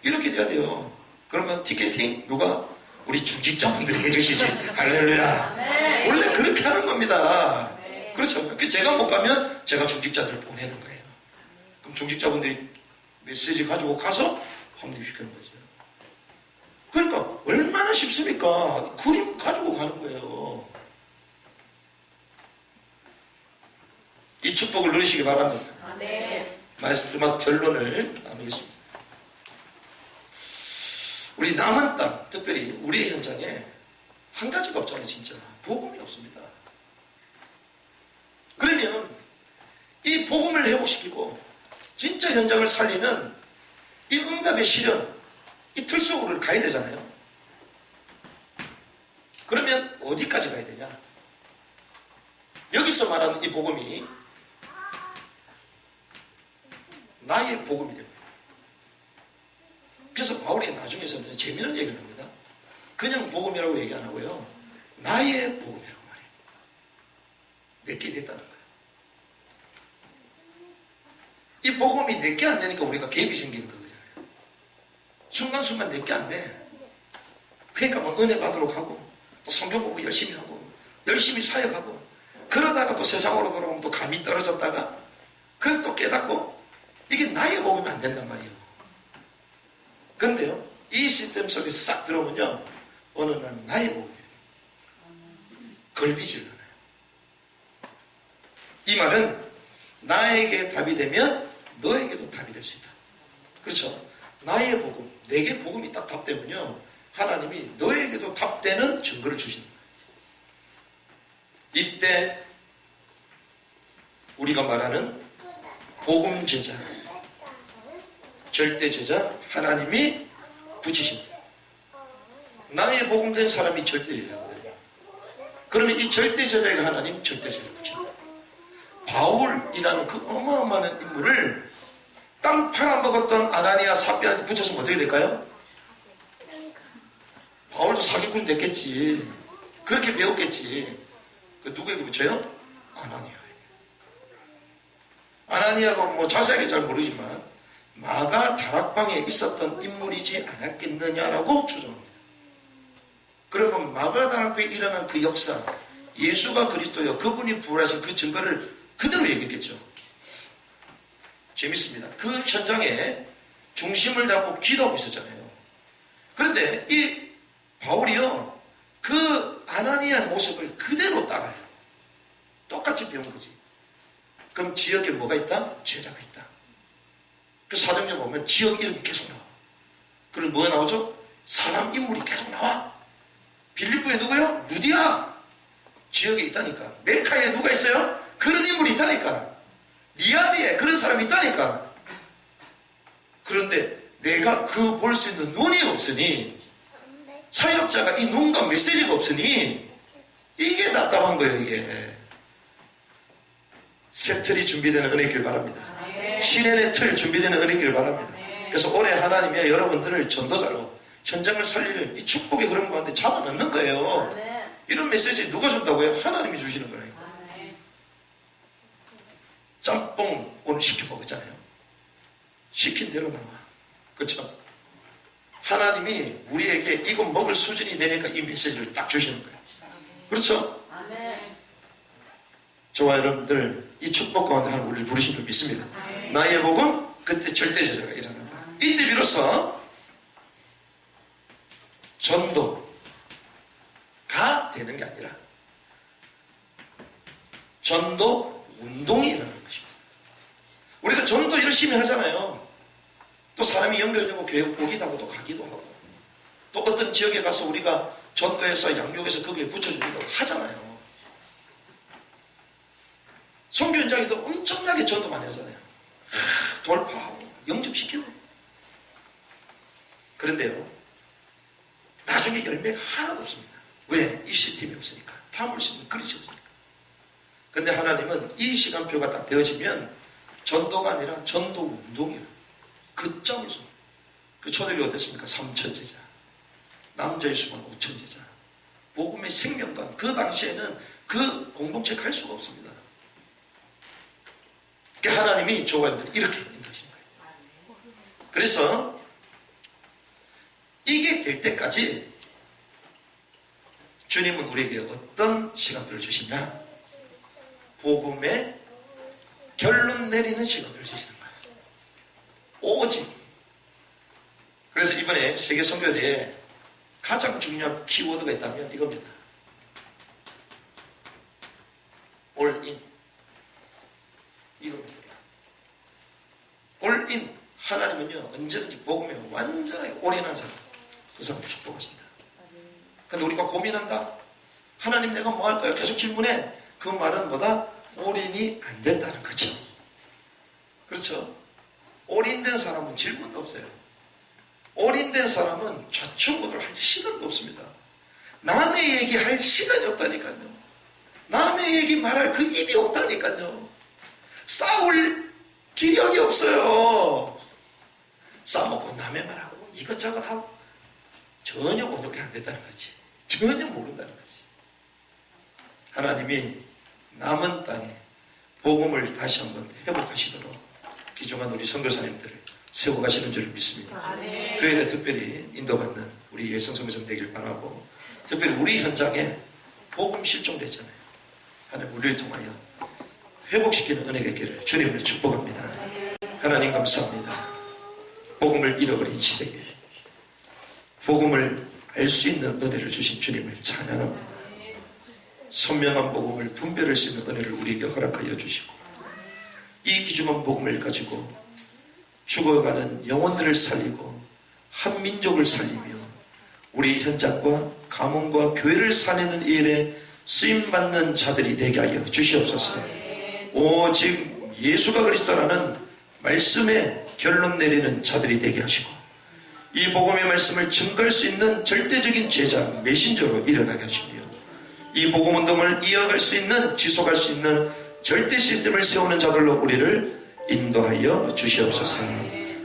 이렇게 돼야 돼요. 그러면 티켓팅 누가? 우리 중직자분들이 해주시지. 할렐루야. 원래 그렇게 하는 겁니다. 그렇죠. 제가 못 가면 제가 중직자들을 보내는 거예요. 그럼 중직자분들이 메시지 가지고 가서 확립시키는 거죠. 그러니까 얼마나 쉽습니까? 그림 가지고 가는 거예요. 이 축복을 누리시기 바랍니다. 말씀 막 결론을 나누겠습니다. 우리 남은 땅, 특별히 우리의 현장에 한 가지가 없잖아요. 진짜 복음이 없습니다. 그러면 이 복음을 회복시키고 진짜 현장을 살리는 이 응답의 실현, 이 틀 속으로 가야 되잖아요. 그러면 어디까지 가야 되냐? 여기서 말하는 이 복음이 나의 복음이 됩니다. 그래서 바울이 나중에서는 재미있는 얘기를 합니다. 그냥 복음이라고 얘기 안 하고요. 나의 복음이라고 말해요. 내게 됐다는 거예요. 이 복음이 내게 안 되니까 우리가 갭이 생기는 거잖아요. 순간순간 내게 안 돼. 그러니까 뭐 은혜 받으러 가고 또 성경 공부 열심히 하고 열심히 사역하고 그러다가 또 세상으로 돌아오면 또 감이 떨어졌다가 그래 또 깨닫고 이게 나의 복음이 안 된단 말이에요. 그런데요, 이 시스템 속에 싹 들어오면요, 어느 날 나의 복음이에요. 걸리질 않아요. 이 말은 나에게 답이 되면 너에게도 답이 될 수 있다. 그렇죠? 나의 복음, 내게 복음이 딱 답되면요, 하나님이 너에게도 답되는 증거를 주시는 거예요. 이때 우리가 말하는 복음 제자, 절대 제자, 하나님이 붙이십니다. 나의 복음된 사람이 절대 제자거든요. 그러면 이 절대 제자에게 하나님 절대 제자를 붙인다. 바울이라는 그 어마어마한 인물을 땅 팔아먹었던 아나니아 삽비한테 붙였으면 어떻게 될까요? 바울도 사기꾼이 됐겠지. 그렇게 배웠겠지. 그 누구에게 붙여요? 아나니아에게. 아나니아가 뭐 자세하게 잘 모르지만 마가 다락방에 있었던 인물이지 않았겠느냐라고 추정합니다. 그러면 마가 다락방에 일어난 그 역사, 예수가 그리스도여 그분이 부활하신 그 증거를 그대로 얘기했겠죠. 재밌습니다. 그 현장에 중심을 잡고 기도하고 있었잖아요. 그런데 이 바울이요, 그 아나니아의 모습을 그대로 따라요. 똑같이 배운 거지. 그럼 지역에 뭐가 있다? 제자가 있다. 그 사정에 보면 지역 이름이 계속 나와. 그럼 뭐가 나오죠? 사람 인물이 계속 나와. 빌립보에 누구요? 루디아. 지역에 있다니까. 멜카에 누가 있어요? 그런 인물이 있다니까. 리아드에 그런 사람이 있다니까. 그런데 내가 그 볼 수 있는 눈이 없으니, 사역자가 이 눈과 메시지가 없으니 이게 답답한 거예요. 이게 새 틀이 준비되는 은혜길 바랍니다. 시련의 틀 준비되는 은혜길 바랍니다. 그래서 올해 하나님이 여러분들을 전도자로 현장을 살리는 이 축복의 그런 가운데 잡아넣는 거예요. 이런 메시지 누가 준다고요? 하나님이 주시는 거예요. 짬뽕 오늘 시켜 먹었잖아요. 시킨 대로 나와. 그렇죠? 하나님이 우리에게 이거 먹을 수준이 되니까 이 메시지를 딱 주시는 거예요. 그렇죠? 저와 여러분들 이 축복 가운데 하나님 우리를 부르신 줄 믿습니다. 나의 복은 그때 절대 제자가 일어난다. 이때 비로소 전도가 되는 게 아니라 전도 운동이 일어나는 것입니다. 우리가 전도 열심히 하잖아요. 또 사람이 연결되고 교회 오기도 하고 또 가기도 하고 또 어떤 지역에 가서 우리가 전도해서 양육해서 거기에 붙여주기도 하잖아요. 선교 현장에도 엄청나게 전도 많이 하잖아요. 돌파하고 영접시키고. 그런데요, 나중에 열매가 하나도 없습니다. 왜? 이 시스템이 없으니까. 담을 수 있는 그릇이 없으니까. 근데 하나님은 이 시간표가 딱 되어지면 전도가 아니라 전도 운동이라. 그 점을 쏘. 그 초대교회 어땠습니까? 3천 제자. 남자의 수만 5천 제자. 복음의 생명관. 그 당시에는 그 공동체 갈 수가 없습니다. 그러니까 하나님이 저와 여러분들 이렇게 인도하시는 거예요. 그래서 이게 될 때까지 주님은 우리에게 어떤 시간들을 주시냐? 복음의 결론 내리는 시간들을 주시는 거예요. 오직. 그래서 이번에 세계 선교대에 가장 중요한 키워드가 있다면 이겁니다. 올인. 이겁니다. 올인. 하나님은요, 언제든지 복음에 완전하게 올인한 사람, 그 사람을 축복하신다. 근데 우리가 고민한다? 하나님 내가 뭐 할까요? 계속 질문해. 그 말은 뭐다? 올인이 안 된다는 거죠. 그렇죠? 올인된 사람은 질문도 없어요. 올인된 사람은 좌충우돌 할 시간도 없습니다. 남의 얘기 할 시간이 없다니까요. 남의 얘기 말할 그 입이 없다니까요. 싸울 기력이 없어요. 싸우고 남의 말하고 이것저것 하고 전혀 오늘이 안 됐다는 거지. 전혀 모른다는 거지. 하나님이 남은 땅에 복음을 다시 한번 회복하시도록 귀중한 우리 선교사님들을 세워가시는 줄 믿습니다. 그 일에 특별히 인도받는 우리 예성선교사님 되길 바라고, 특별히 우리 현장에 복음 실종됐잖아요. 하나님 우리를 통하여 회복시키는 은혜가 있기를 주님을 축복합니다. 하나님 감사합니다. 복음을 잃어버린 시대에 복음을 알 수 있는 은혜를 주신 주님을 찬양합니다. 선명한 복음을 분별할 수 있는 은혜를 우리에게 허락하여 주시고, 이 귀중한 복음을 가지고 죽어가는 영혼들을 살리고 한 민족을 살리며 우리 현장과 가문과 교회를 살리는 일에 쓰임받는 자들이 되게 하여 주시옵소서. 오직 예수가 그리스도라는 말씀에 결론 내리는 자들이 되게 하시고, 이 복음의 말씀을 증거할 수 있는 절대적인 제자 메신저로 일어나게 하시며, 이 복음 운동을 이어갈 수 있는, 지속할 수 있는 절대 시스템을 세우는 자들로 우리를 인도하여 주시옵소서.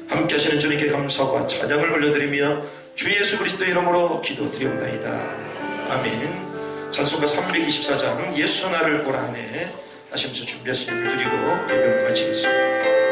함께 하시는 주님께 감사와 찬양을 올려드리며 주 예수 그리스도 이름으로 기도드리옵나이다. 아멘. 찬송가 324장 예수 나를 보라 하네 하시면서 준비하신 예물 드리고 예배를 마치겠습니다.